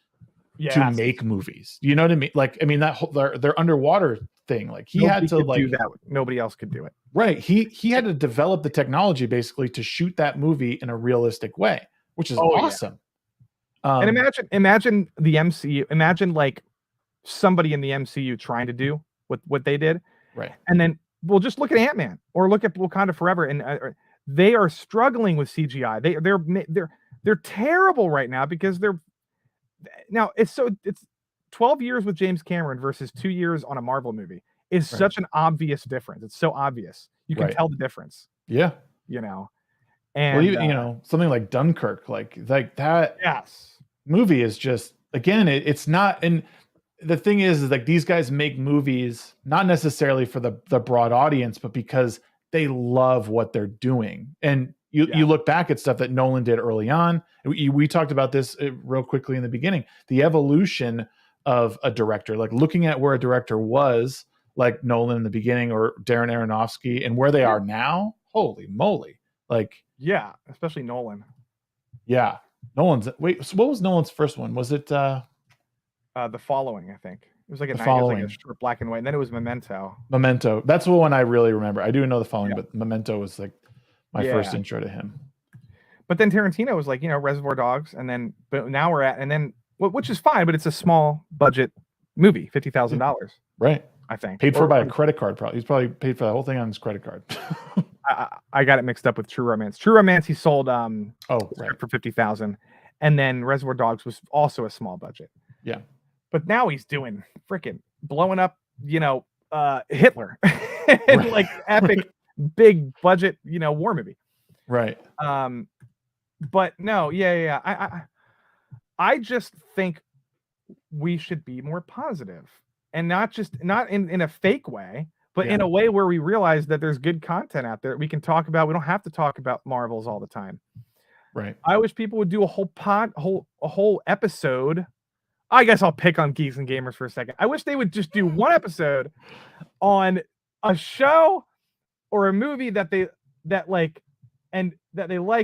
to make movies. You know what I mean? Like, I mean that whole their underwater thing. Like he had to like do that. Nobody else could do it. Right. He had to develop the technology basically to shoot that movie in a realistic way, which is awesome. And imagine the MCU. Imagine like somebody in the MCU trying to do what they did. Right. And then we'll just look at Ant-Man or look at Wakanda Forever, and they are struggling with CGI. They're terrible right now because it's 12 years with James Cameron versus 2 years on a Marvel movie is such an obvious difference. It's so obvious. You can tell the difference. Yeah. And well, even, something like Dunkirk, like that movie is just, again, it's not. And the thing is like these guys make movies not necessarily for the broad audience, but because they love what they're doing. And you look back at stuff that Nolan did early on. We talked about this real quickly in the beginning, the evolution of a director, like looking at where a director was, like Nolan in the beginning, or Darren Aronofsky, and where they are now. Holy moly. Like, especially Nolan. Nolan's. Wait, so what was Nolan's first one? Was it The Following? I think it was like a short black and white, and then it was Memento. That's the one I really remember. I do know The Following, but Memento was like my first intro to him. But then Tarantino was like, Reservoir Dogs, but now we're at, and then which is fine, but it's a small budget movie, $50,000, right? I think paid for by a credit card. Probably he's probably paid for the whole thing on his credit card. I got it mixed up with True Romance. True Romance, he sold for $50,000, and then Reservoir Dogs was also a small budget. Yeah, but now he's doing freaking blowing up, Hitler and like epic big budget, war movie. Right. But no, yeah. I just think we should be more positive, and not in a fake way, but in a way where we realize that there's good content out there we can talk about. We don't have to talk about Marvels all the time. Right. I wish people would do a whole episode. I guess I'll pick on Geeks and Gamers for a second. I wish they would just do one episode on a show or a movie that they like,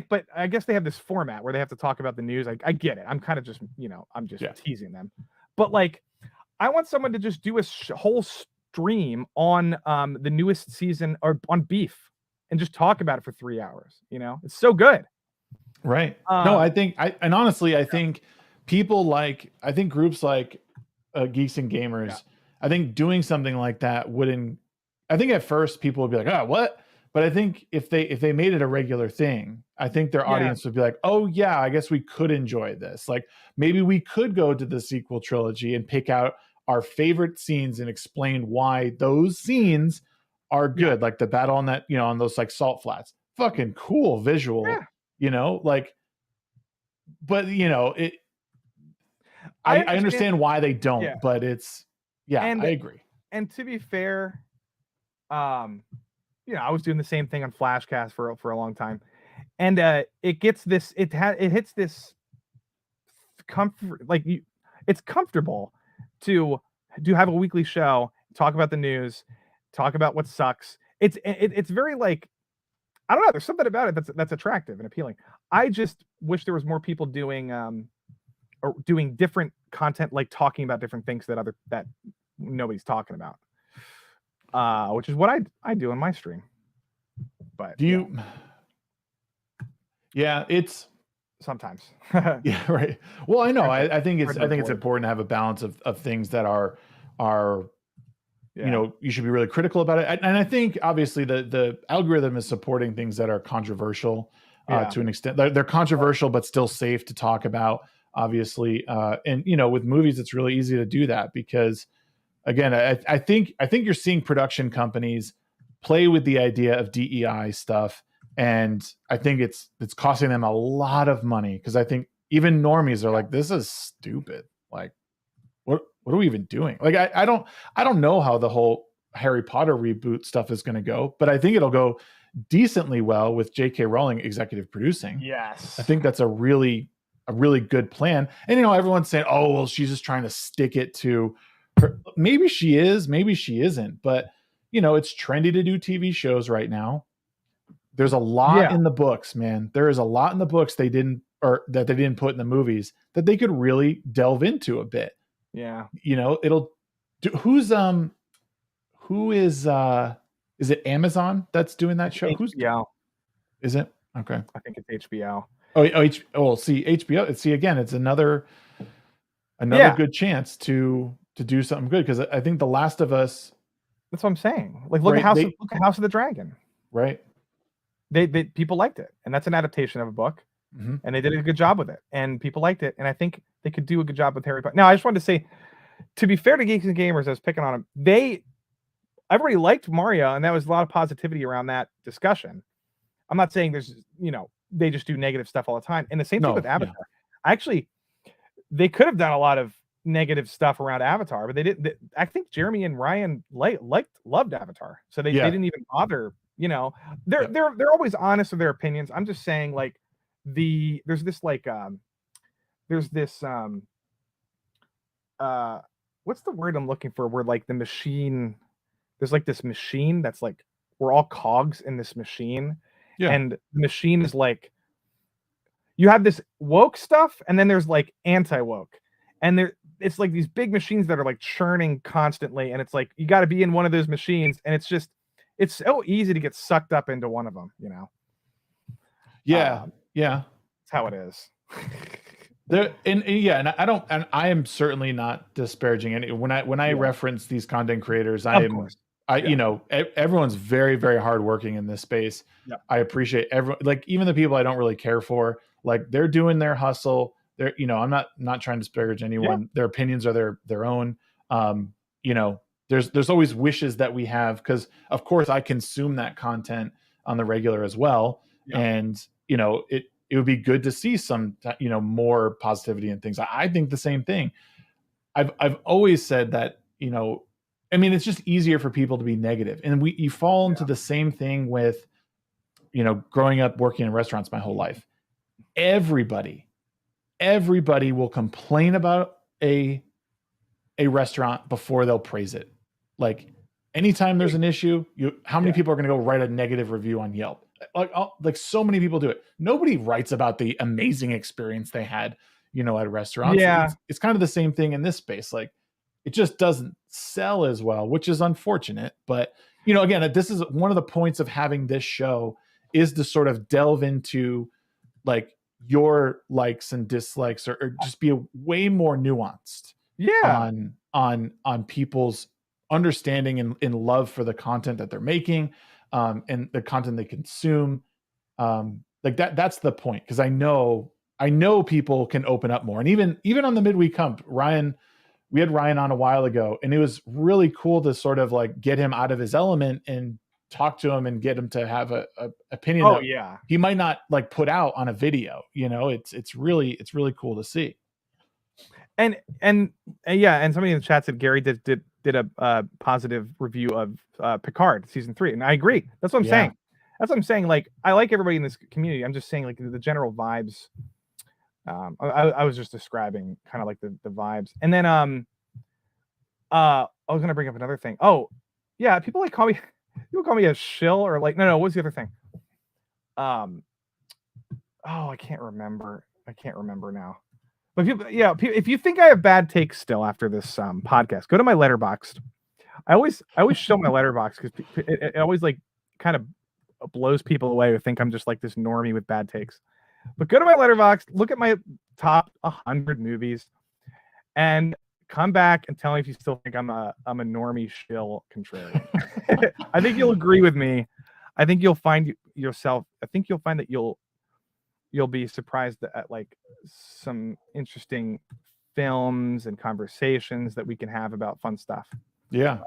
but I guess they have this format where they have to talk about the news. I get it. I'm kind of just, I'm just teasing them. But like, I want someone to just do a whole stream on the newest season or on Beef and just talk about it for 3 hours. It's so good. Right. No, I think I think people I think groups like Geeks and Gamers, I think doing something like that wouldn't, I think at first people would be like, oh, what? But I think if they made it a regular thing, I think their audience would be like, oh yeah, I guess we could enjoy this. Like maybe we could go to the sequel trilogy and pick out our favorite scenes and explain why those scenes are good. Like the battle on that, on those like salt flats, fucking cool visual, like, but it, I understand why they don't, but it's, I agree. And to be fair, I was doing the same thing on Flashcast for a long time, and it hits this comfort, like it's comfortable to have a weekly show, talk about the news, talk about what sucks. It's very like, I don't know. There's something about it that's attractive and appealing. I just wish there was more people doing or doing different content, like talking about different things that nobody's talking about. Which is what I do on my stream. But do you? Yeah, it's sometimes. Yeah, right. Well, I know. I think it's important to have a balance of things that are you should be really critical about it. And I think obviously the algorithm is supporting things that are controversial to an extent. They're controversial but still safe to talk about, obviously. And with movies, it's really easy to do that because, again, I think you're seeing production companies play with the idea of DEI stuff, and I think it's costing them a lot of money because I think even normies are like, this is stupid. Like, what are we even doing? Like, I don't know how the whole Harry Potter reboot stuff is going to go, but I think it'll go decently well with J.K. Rowling executive producing. Yes, I think that's a really good plan. And everyone's saying, oh well, she's just trying to stick it to her. Maybe she is, maybe she isn't, but it's trendy to do TV shows right now. There's a lot in the books, man. There is a lot in the books they didn't put in the movies that they could really delve into a bit. Yeah. It'll do, who is it Amazon that's doing that show? HBO. Is it? Okay. I think it's HBO. See, HBO. See, again, it's another good chance to do something good, because I think The Last of Us. That's what I'm saying. Like, look at House of the Dragon. Right. They people liked it, and that's an adaptation of a book, and they did a good job with it, and people liked it, and I think they could do a good job with Harry Potter. Now, I just wanted to say, to be fair to Geeks and Gamers, I was picking on them. Everybody liked Mario, and that was a lot of positivity around that discussion. I'm not saying there's, they just do negative stuff all the time. And the same thing with Avatar. Yeah. Actually, they could have done a lot of negative stuff around Avatar, but they didn't. I think Jeremy and Ryan loved Avatar, so they didn't even bother. They're always honest with their opinions. I'm just saying, like, there's this what's the word I'm looking for? Where like the machine, there's like this machine that's like, we're all cogs in this machine. Yeah. And the machine is like, you have this woke stuff, and then there's like anti-woke, and it's like these big machines that are like churning constantly, and it's like you got to be in one of those machines, and it's so easy to get sucked up into one of them, Yeah, that's how it is. And I am certainly not disparaging any. When I reference these content creators, everyone's very, very hardworking in this space. Yeah. I appreciate everyone, like even the people I don't really care for, like they're doing their hustle. they're, I'm not trying to disparage anyone. Their opinions are their own. You know, there's always wishes that we have, because of course I consume that content on the regular as well. And it would be good to see some more positivity and things. I think the same thing. I've always said that, I mean, it's just easier for people to be negative, and you fall into the same thing with, growing up working in restaurants my whole life. Everybody will complain about a restaurant before they'll praise it. Like, anytime there's an issue, how many people are going to go write a negative review on Yelp? Like so many people do it. Nobody writes about the amazing experience they had, at restaurants. It's kind of the same thing in this space. Like, it just doesn't sell as well, which is unfortunate. But, again, this is one of the points of having this show, is to sort of delve into like your likes and dislikes, or just be way more nuanced on people's understanding and love for the content that they're making, and the content they consume. Like that's the point. Cause I know people can open up more. And even on the midweek hump, we had Ryan on a while ago, and it was really cool to sort of like get him out of his element and talk to him and get him to have a opinion that he might not like put out on a video. It's really cool to see. And somebody in the chat said Gary did a positive review of Picard season 3, and I agree. That's what I'm saying. That's what I'm saying. Like, I like everybody in this community. I'm just saying, like, the general vibes. I was just describing kind of like the vibes, and then I was gonna bring up another thing. Oh, yeah, people call me a shill, or like no. What's the other thing? I can't remember now. But if you think I have bad takes still after this podcast, go to my Letterboxd. I always show my Letterboxd because it always like kind of blows people away who think I'm just like this normie with bad takes. But go to my Letterboxd, look at my top 100 movies, and come back and tell me if you still think I'm a normie shill contrarian. I think you'll agree with me. I think you'll find that you'll be surprised at like some interesting films and conversations that we can have about fun stuff. Yeah.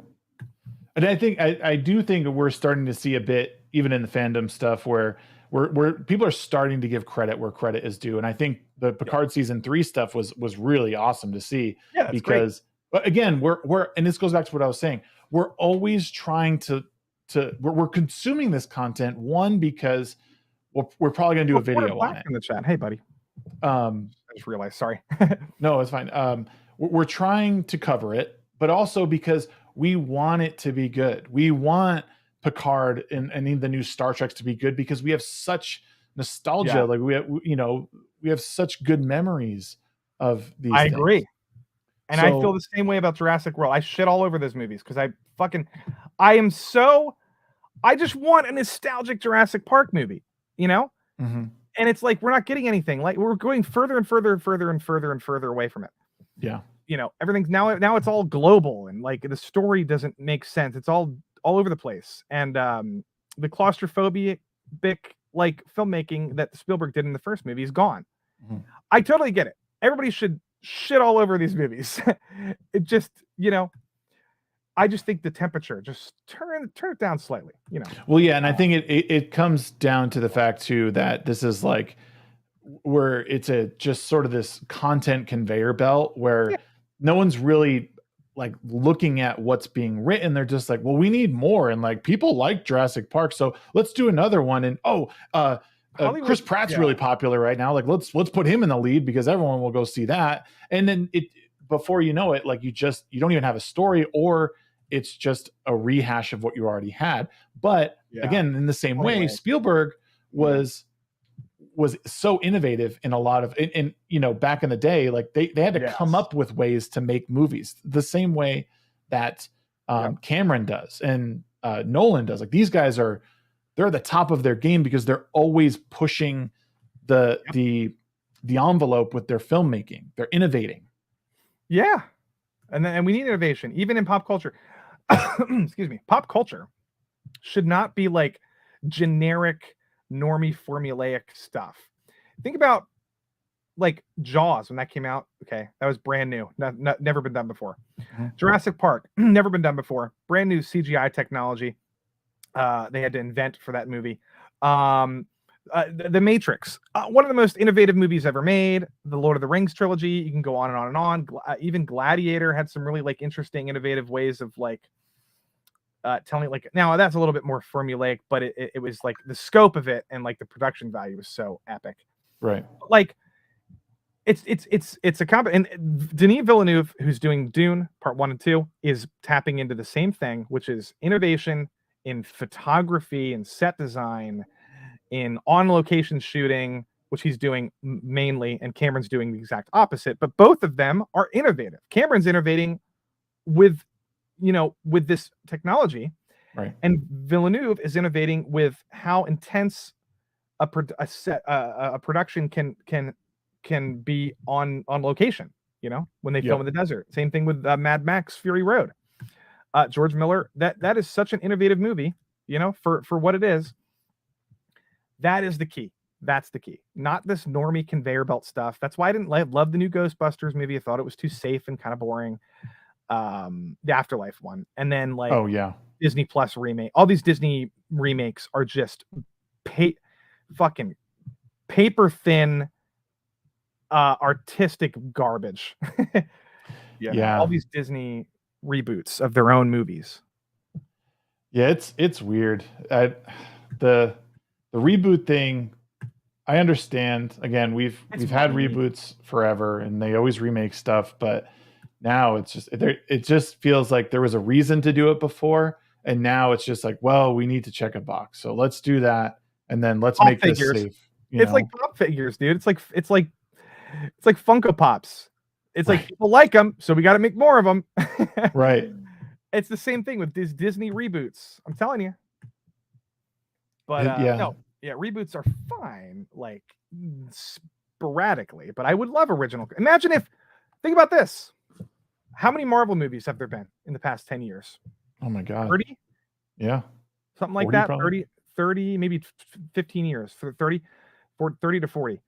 And I do think we're starting to see a bit, even in the fandom stuff, where people are starting to give credit where credit is due. And I think the Picard season 3 stuff was really awesome to see, because but again, we're and this goes back to what I was saying. We're always trying we're consuming this content, one, because we're probably going to do a video on it. In the chat. Hey, buddy. I just realized. Sorry. No, it's fine. We're trying to cover it, but also because we want it to be good. We want Picard and the new Star Treks to be good, because we have such nostalgia. Like we have such good memories of these. I agree. And I feel the same way about Jurassic World. I shit all over those movies because I just want a nostalgic Jurassic Park movie. And it's like we're not getting anything. Like, we're going further and further and further and further and further away from it. Yeah. Everything's now it's all global, and like the story doesn't make sense. It's all over the place. And the claustrophobic like filmmaking that Spielberg did in the first movie is gone. I totally get it. Everybody should shit all over these movies. It just, I just think the temperature, just turn it down slightly, Well, yeah, and I think it comes down to the fact too that this is like where it's just sort of this content conveyor belt where no one's really like looking at what's being written. They're just like, well, we need more, and like people like Jurassic Park, so let's do another one. And Chris Pratt's really popular right now. Like let's put him in the lead because everyone will go see that. And then before you know it, like you don't even have a story, or it's just a rehash of what you already had. But again, in the same way, Spielberg was so innovative in a lot of, and back in the day, like they had to come up with ways to make movies the same way that Cameron does and Nolan does. Like these guys they're at the top of their game because they're always pushing the envelope with their filmmaking. They're innovating. Yeah. And we need innovation, even in pop culture. Excuse me. Pop culture should not be like generic, normie, formulaic stuff. Think about like Jaws when that came out. Okay, that was brand new, never been done before. Mhm. Jurassic Park, never been done before. Brand new CGI technology. They had to invent for that movie. The Matrix, one of the most innovative movies ever made. The Lord of the Rings trilogy. You can go on and on and on. Even Gladiator had some really like interesting, innovative ways of like telling like. Now that's a little bit more formulaic, but it was like the scope of it and like the production value was so epic. Right. But, like it's a comp, and Denis Villeneuve, who's doing Dune Part 1 and 2, is tapping into the same thing, which is innovation in photography and set design, in on-location shooting, which he's doing mainly, and Cameron's doing the exact opposite. But both of them are innovative. Cameron's innovating with, with this technology, Right. and Villeneuve is innovating with how intense a production can be on location, when they film in the desert. Same thing with Mad Max Fury Road. George Miller, that is such an innovative movie, for what it is. That is the key. That's the key. Not this normie conveyor belt stuff. That's why I didn't love the new Ghostbusters movie. I thought it was too safe and kind of boring. The Afterlife one. And then like Disney Plus remake. All these Disney remakes are just fucking paper thin artistic garbage. All these Disney reboots of their own movies. Yeah, it's weird. The reboot thing, I understand. Again, we've had reboots forever, and they always remake stuff, but now it just feels like there was a reason to do it before, and now it's just like, well, we need to check a box, so let's do that, and then let's make this safe. It's like pop figures, dude. It's like Funko Pops. It's like people like them, so we got to make more of them. Right. It's the same thing with these Disney reboots. I'm telling you. But reboots are fine, like sporadically. But I would love original. Imagine think about this. How many Marvel movies have there been in the past 10 years? Oh my God. 30? Yeah. Something like that. Probably. 30, maybe 15 years. 30 to 40.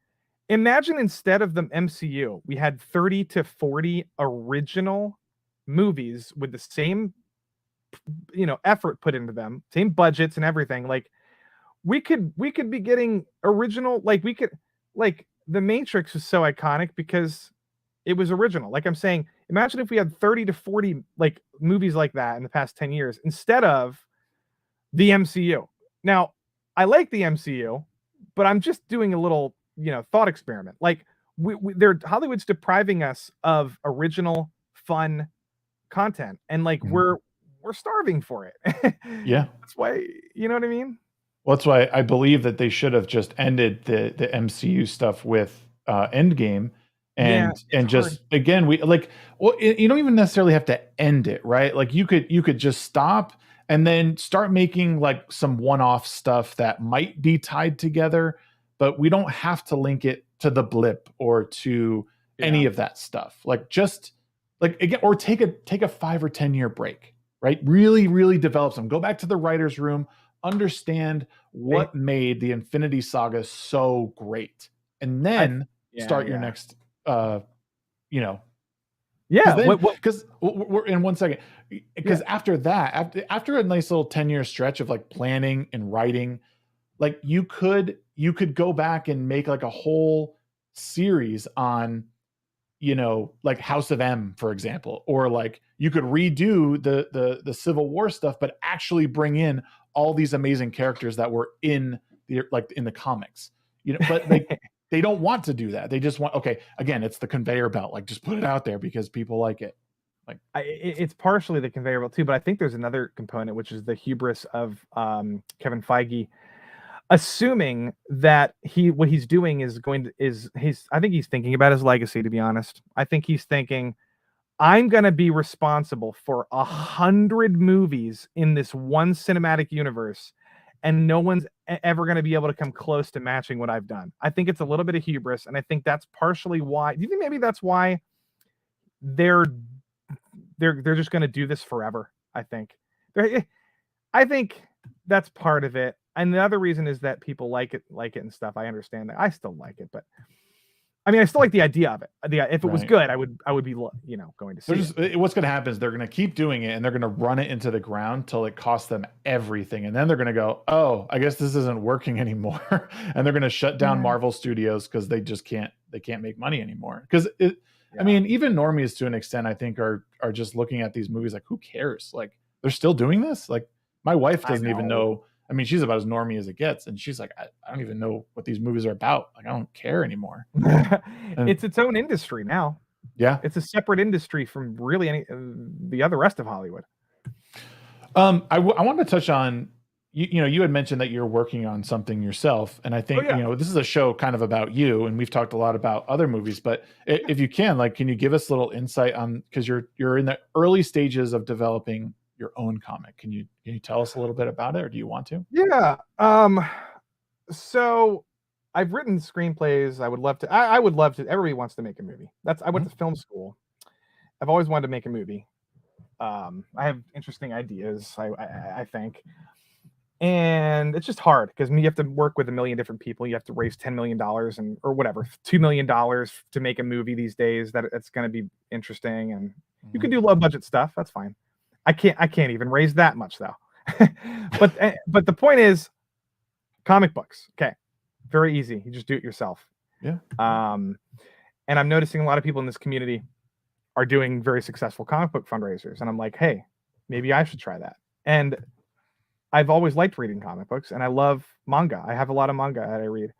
Imagine instead of the MCU, we had 30 to 40 original movies with the same, effort put into them, same budgets and everything. Like we could be getting original, like The Matrix was so iconic because it was original. Like I'm saying, imagine if we had 30 to 40 like movies like that in the past 10 years instead of the MCU. Now, I like the MCU, but I'm just doing a little, thought experiment. Like Hollywood's depriving us of original fun content, and like we're starving for it. Yeah. That's why, you know what I mean? Well, that's why I believe that they should have just ended the MCU stuff with Endgame, and just hard. Again, you don't even necessarily have to end it, right? Like you could just stop and then start making like some one-off stuff that might be tied together, but we don't have to link it to the blip or to any of that stuff. Like just like again, or take a 5 or 10 year break, right? Really, really develop some. Go back to the writer's room, understand what made the Infinity Saga so great, and then start your next because we're in 1 second, because after that, after a nice little 10-year stretch of like planning and writing, like you could go back and make like a whole series on like House of M, for example, or like you could redo the Civil War stuff, but actually bring in all these amazing characters that were in the comics, but like they don't want to do that. They just want, again, it's the conveyor belt. Like just put it out there because people like it. Like it's partially the conveyor belt too, but I think there's another component, which is the hubris of Kevin Feige, assuming that what he's doing is I think he's thinking about his legacy, to be honest. I think he's thinking, I'm going to be responsible for 100 movies in this one cinematic universe, and no one's ever going to be able to come close to matching what I've done. I think it's a little bit of hubris, and I think that's partially why. Do you think maybe that's why they're just going to do this forever? I think that's part of it. And the other reason is that people like it and stuff. I understand that. I still like it, but I mean, I still like the idea of it. If it was Right. good, I would be, going to see it. What's going to happen is they're going to keep doing it and they're going to run it into the ground till it costs them everything. And then they're going to go, oh, I guess this isn't working anymore. And they're going to shut down Yeah. Marvel Studios because they can't make money anymore. Because I Yeah. mean, even normies to an extent, I think are just looking at these movies like, who cares? Like, they're still doing this. Like, my wife doesn't even know. I mean, she's about as normie as it gets, and she's like, I don't even know what these movies are about. Like, I don't care anymore. It's its own industry now. Yeah, It's a separate industry from really the other rest of Hollywood. I want to touch on you had mentioned that you're working on something yourself, and I think this is a show kind of about you, and we've talked a lot about other movies, but if you can, like, can you give us a little insight on, because you're in the early stages of developing your own comic? Can you tell us a little bit about it, or do you want to? Yeah. So I've written screenplays. I would love to. I would love to. Everybody wants to make a movie. I went to film school. I've always wanted to make a movie. I have interesting ideas, I think. And it's just hard because you have to work with a million different people. You have to raise $10 million or whatever, $2 million to make a movie these days. That's going to be interesting. And you can do low budget stuff. That's fine. I can't even raise that much though. but the point is, comic books. Okay. Very easy. You just do it yourself. Yeah. And I'm noticing a lot of people in this community are doing very successful comic book fundraisers. And I'm like, hey, maybe I should try that. And I've always liked reading comic books, and I love manga. I have a lot of manga that I read.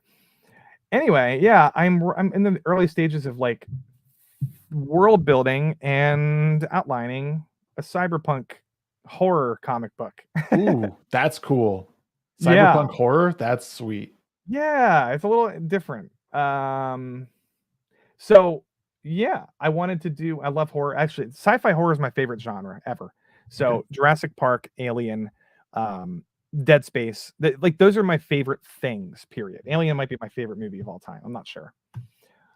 Anyway, yeah, I'm in the early stages of like world building and outlining a cyberpunk horror comic book. Ooh, that's cool. Cyberpunk horror, that's sweet. Yeah, it's a little different. So yeah, I love horror. Actually, sci-fi horror is my favorite genre ever. So Jurassic Park, Alien, Dead Space, those are my favorite things, period. Alien might be my favorite movie of all time. I'm not sure.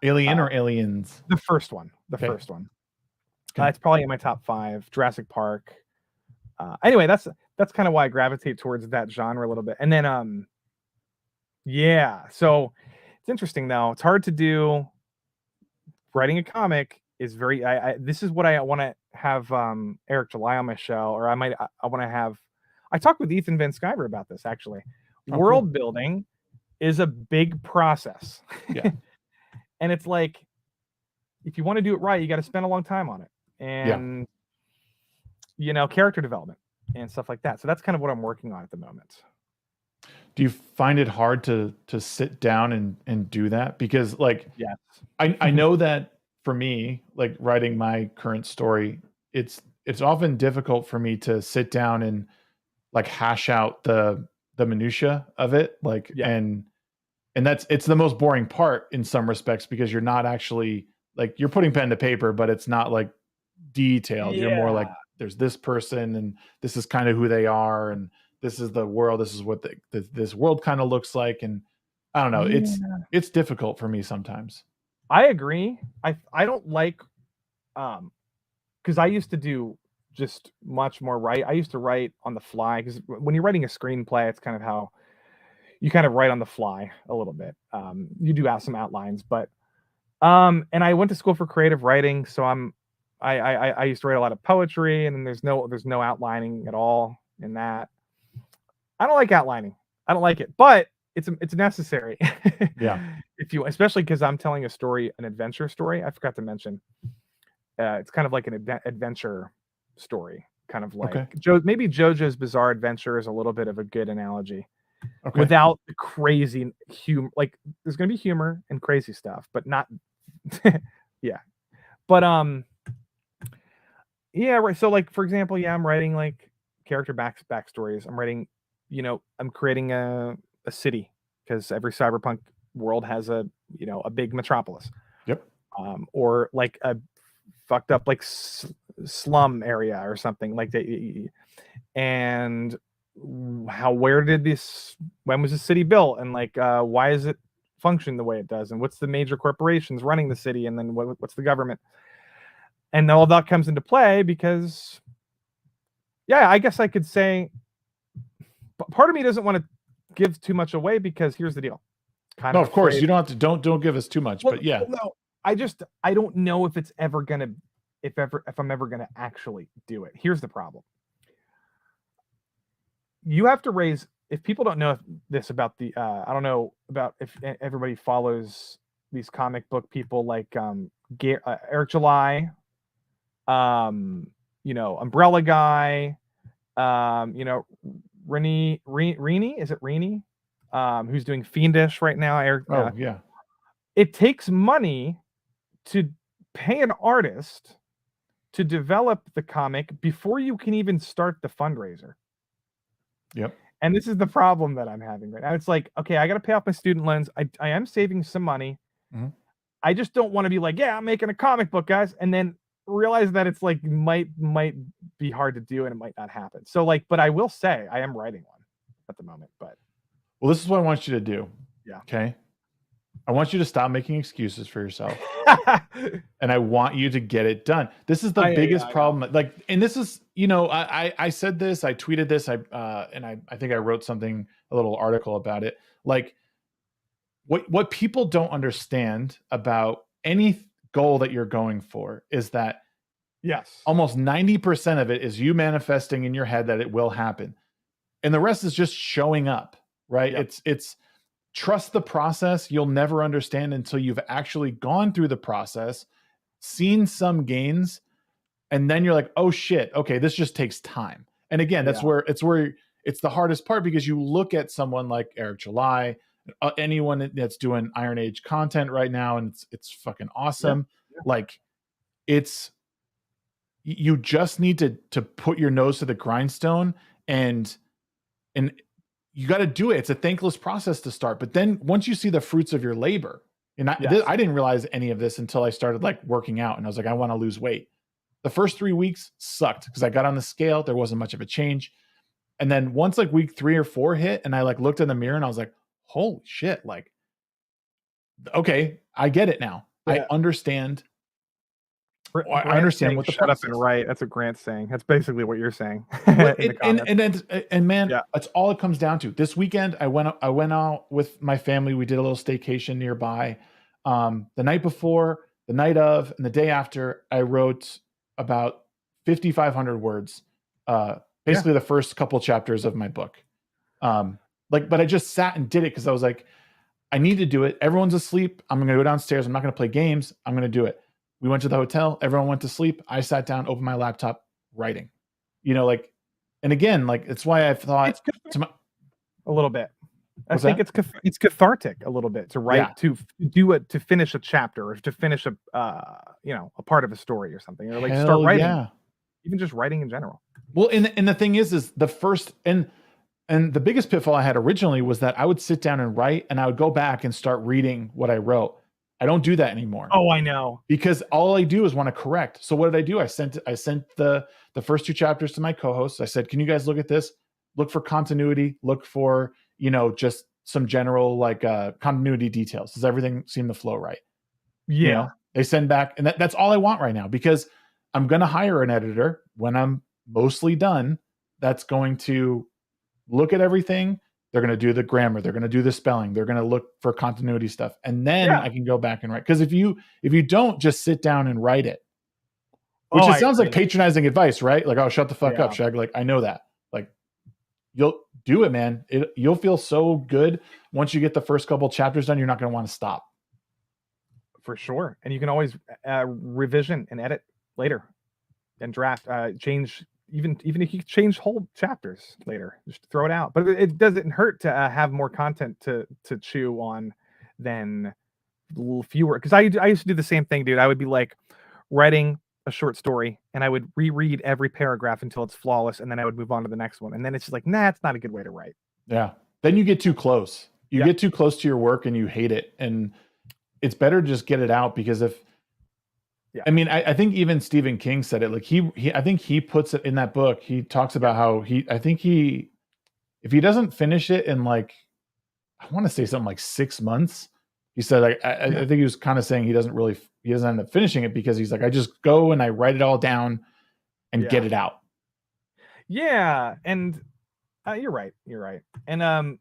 Alien or Aliens? The first one. First one. It's probably in my top 5. Jurassic Park. Anyway, that's kind of why I gravitate towards that genre a little bit. And then so it's interesting though. It's hard to do. Writing a comic is very this is what I want to have Eric July on my show, or I want to have. I talked with Ethan Van Sciver about this actually. World building is a big process. Yeah. And it's like, if you want to do it right, you got to spend a long time on it. And character development and stuff like that. So that's kind of what I'm working on at the moment. Do you find it hard to sit down and do that? Because yes. I know that for me, like writing my current story, it's often difficult for me to sit down and like hash out the minutia of it. And it's the most boring part in some respects, because you're not actually like, you're putting pen to paper, but it's not like detailed. You're more like, there's this person and this is kind of who they are, and this is the world. This is what this world kind of looks like. And I don't know. It's difficult for me sometimes. I agree. I don't like, because I used to do just much more I used to write on the fly, because when you're writing a screenplay, it's kind of how you kind of write on the fly a little bit. You do have some outlines, but and I went to school for creative writing, so I used to write a lot of poetry, and then there's no outlining at all in that. I don't like outlining. I don't like it, but it's necessary. Yeah. Especially because I'm telling a story, an adventure story. I forgot to mention. It's kind of like an adventure story, kind of like maybe JoJo's Bizarre Adventure is a little bit of a good analogy. Without the crazy humor. Like, there's gonna be humor and crazy stuff, but not but right. So like, for example, I'm writing like character backstories. I'm writing, I'm creating a city, because every cyberpunk world has a big metropolis. Yep. Or like a fucked up like slum area or something like that. And when was the city built, and like why is it function the way it does, and what's the major corporations running the city, and then what's the government, and all that comes into play. Because I guess I could say part of me doesn't want to give too much away, because here's the deal. kind No, of of course afraid. you don't have to. Don't give us too much. Well, but yeah, no, I don't know if it's ever gonna, if I'm ever gonna actually do it. Here's the problem: you have to raise. If people don't know this about the, I don't know about if everybody follows these comic book people like Eric July, Umbrella Guy, Rennie, is it Rennie? Who's doing Fiendish right now? Eric. oh yeah, It takes money to pay an artist to develop the comic before you can even start the fundraiser. yep. And this is the problem that I'm having right now. It's like, okay, I got to pay off my student loans. I am saving some money. Mm-hmm. I just don't want to be like, yeah, I'm making a comic book, guys, and then realize that it's like might be hard to do and it might not happen. So like, but I will say I am writing one at the moment. But well, this is what I want you to do. Yeah. Okay. I want you to stop making excuses for yourself. And I want you to get it done. This is the biggest problem. Like, and this is, I said this, I tweeted this, I think I wrote something, a little article about it. Like, what people don't understand about any goal that you're going for is that yes, almost 90% of it is you manifesting in your head that it will happen. And the rest is just showing up, right? Yep. It's trust the process. You'll never understand until you've actually gone through the process, seen some gains, and then you're like, oh shit, okay, this just takes time. And again, that's where it's the hardest part, because you look at someone like Eric July, anyone that's doing Iron Age content right now, and it's fucking awesome. Yeah. Like, you just need to put your nose to the grindstone, and you got to do it. It's a thankless process to start, but then once you see the fruits of your labor, and I didn't realize any of this until I started like working out, and I was like, I want to lose weight. The first 3 weeks sucked because I got on the scale. There wasn't much of a change. And then once like week 3 or 4 hit, and I like looked in the mirror and I was like, holy shit. Like, okay, I get it now. Yeah. I understand. I understand what the shut up and write. That's what Grant's saying. That's basically what you're saying. and man, that's all it comes down to. This weekend, I went out with my family. We did a little staycation nearby. The night before, the night of, and the day after, I wrote about 5,500 words. Basically the first couple chapters of my book. But I just sat and did it because I was like, I need to do it. Everyone's asleep. I'm going to go downstairs. I'm not going to play games. I'm going to do it. We went to the hotel. Everyone went to sleep. I sat down, opened my laptop, writing. And again, like, it's why I thought a little bit. I think it's cathartic a little bit to write, to do it, to finish a chapter, or to finish a part of a story or something, or like start writing, even just writing in general. Well, and the thing is the first and the biggest pitfall I had originally was that I would sit down and write, and I would go back and start reading what I wrote. I don't do that anymore. Oh, I know. Because all I do is want to correct. So what did I do? I sent the first 2 chapters to my co-hosts. I said, can you guys look at this? Look for continuity. Look for, just some general like continuity details. Does everything seem to flow right? Yeah. They send back, and that's all I want right now, because I'm going to hire an editor when I'm mostly done. That's going to look at everything. They're going to do the grammar. They're going to do the spelling. They're going to look for continuity stuff. And then I can go back and write. Because if you don't just sit down and write it, which it sounds like patronizing advice, right? Like, oh, shut the fuck up, Shag. Like, I know that. Like, you'll do it, man. You'll feel so good once you get the first couple chapters done. You're not going to want to stop. For sure. And you can always revision and edit later and draft, change. Even if you change whole chapters later, just throw it out. But it doesn't hurt to have more content to chew on than fewer. Because I used to do the same thing, dude. I would be like writing a short story, and I would reread every paragraph until it's flawless, and then I would move on to the next one. And then it's just like, nah, it's not a good way to write. Yeah. Then you get too close. You get too close to your work, and you hate it. And it's better to just get it out, because I mean, I think even Stephen King said it. Like I think he puts it in that book. He talks about how if he doesn't finish it in like, I want to say something like 6 months, he said, like, I think he was kind of saying he doesn't end up finishing it, because he's like, I just go and I write it all down and get it out. Yeah. And you're right. And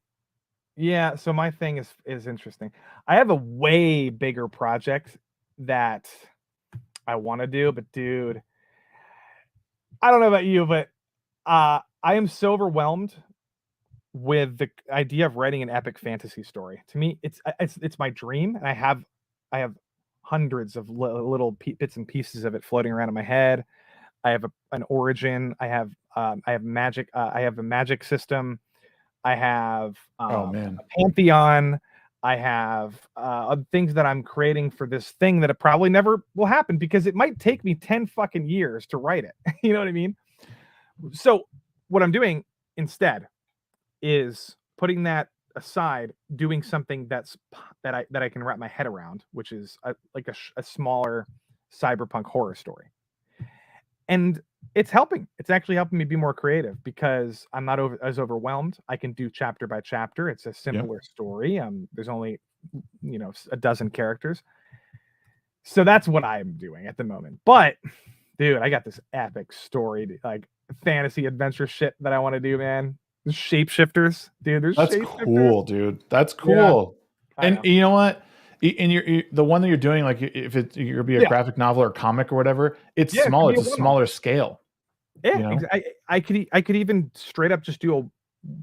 Yeah, so my thing is interesting. I have a way bigger project that I want to do, but dude, I don't know about you, but I am so overwhelmed with the idea of writing an epic fantasy story. To me, it's my dream, and I have hundreds of little bits and pieces of it floating around in my head. I have an origin. I have magic. I have a magic system. I have Oh a man. pantheon. I have things that I'm creating for this thing that it probably never will happen because it might take me 10 fucking years to write it. You know what I mean? So what I'm doing instead is putting that aside, doing something that I can wrap my head around, which is like a smaller cyberpunk horror story. And it's helping. It's actually helping me be more creative because I'm not as overwhelmed. I can do chapter by chapter. It's a Yeah. simpler story. There's only a dozen characters, so that's what I'm doing at the moment. But dude, I got this epic story, like fantasy adventure shit that I want to do, man. Shapeshifters, dude. There's That's shapeshifters. cool, dude. That's Yeah, cool. I And know. you know what? And the one that you're doing, like if you're gonna be a Yeah, graphic novel or comic or whatever, it's yeah. It could small. be It's a a one-off. smaller scale. Yeah, You know. I could even straight up just do a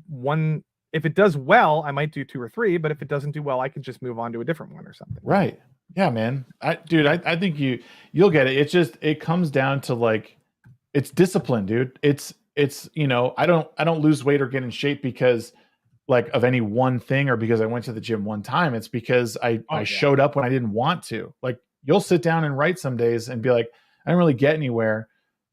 one. If it does well, I might do two or three. But if it doesn't do well, I could just move on to a different one or something. Right. Yeah, man. I think you'll get it. It's just it comes down to like it's discipline, dude. It's I don't lose weight or get in shape because like of any one thing or because I went to the gym one time. It's because I Oh yeah, showed up when I didn't want to. Like you'll sit down and write some days and be like, I didn't really get anywhere,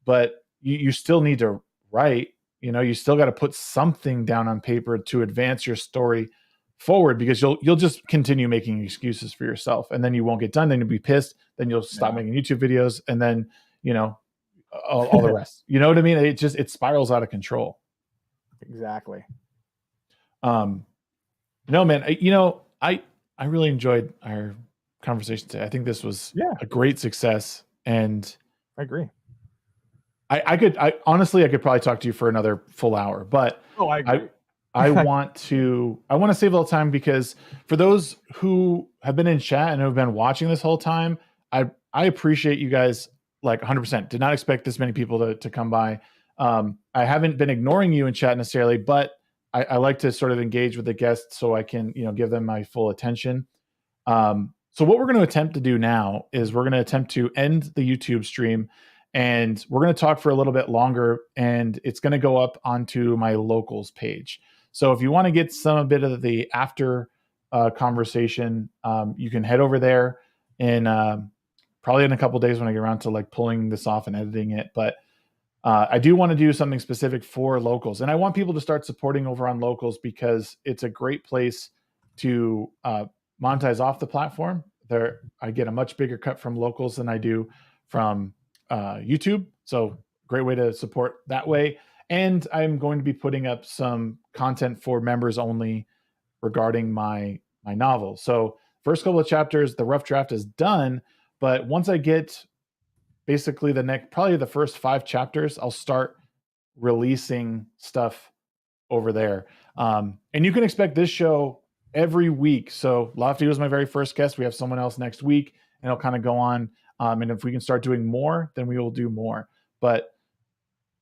but you still need to write. You still got to put something down on paper to advance your story forward because you'll just continue making excuses for yourself and then you won't get done. Then you'll be pissed. Then you'll stop yeah. making YouTube videos and then, all the rest. You know what I mean? It spirals out of control. Exactly. Um, no, man. I really enjoyed our conversation today. I think this was Yeah, a great success, and I agree. I honestly I could probably talk to you for another full hour, but Oh, I I agree. I want to save a little time because for those who have been in chat and who have been watching this whole time, I appreciate you guys like 100%. Did not expect this many people to come by. I haven't been ignoring you in chat necessarily, but I like to sort of engage with the guests so I can give them my full attention. So what we're going to attempt to do now is we're going to attempt to end the YouTube stream and we're going to talk for a little bit longer and it's going to go up onto my locals page. So if you want to get some bit of the after conversation, you can head over there and probably in a couple days when I get around to like pulling this off and editing it. But I do want to do something specific for locals, and I want people to start supporting over on locals because it's a great place to monetize off the platform. There, I get a much bigger cut from locals than I do from YouTube. So, great way to support that way. And I'm going to be putting up some content for members only regarding my novel. So, first couple of chapters, the rough draft is done. But once I get basically probably the first 5 chapters, I'll start releasing stuff over there. And you can expect this show every week. So Lofty was my very first guest. We have someone else next week, and it'll kind of go on. And if we can start doing more, then we will do more. But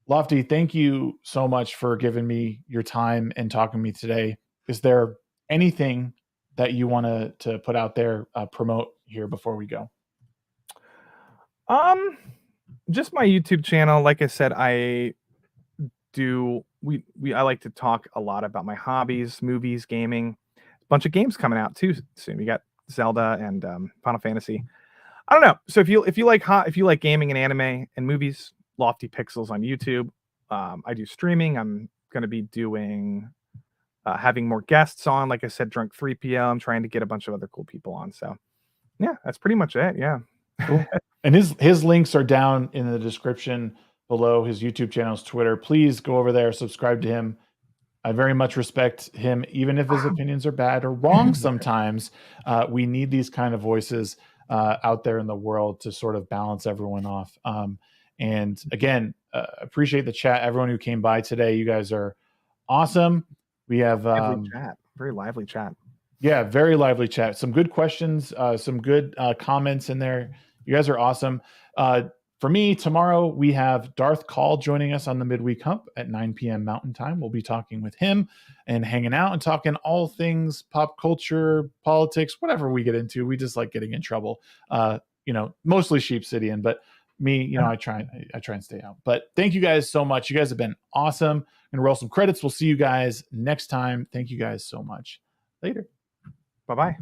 Lofty, thank you so much for giving me your time and talking to me today. Is there anything that you want to put out there, promote here before we go? Just my YouTube channel. Like I said, I do I like to talk a lot about my hobbies, movies, gaming. A bunch of games coming out too soon. We got Zelda and Final Fantasy. I don't know. So if you like gaming and anime and movies, Lofti Pixels on YouTube. I do streaming. I'm going to be doing having more guests on. Like I said, Drunk 3PL. I'm trying to get a bunch of other cool people on. So yeah, that's pretty much it. Yeah. Cool. And his links are down in the description below, his YouTube channel's Twitter. Please go over there, subscribe to him. I very much respect him, even if his opinions are bad or wrong sometimes. We need these kind of voices out there in the world to sort of balance everyone off. And again, appreciate the chat. Everyone who came by today, you guys are awesome. We have Every chat. very lively chat. Yeah, very lively chat. Some good questions, some good comments in there. You guys are awesome. For me, tomorrow we have Darth Call joining us on the Midweek Hump at 9 p.m. Mountain Time. We'll be talking with him and hanging out and talking all things pop culture, politics, whatever we get into. We just like getting in trouble. Mostly Sheep Cityan, but me, I try and stay out. But thank you guys so much. You guys have been awesome. I'm gonna roll some credits. We'll see you guys next time. Thank you guys so much. Later. Bye-bye.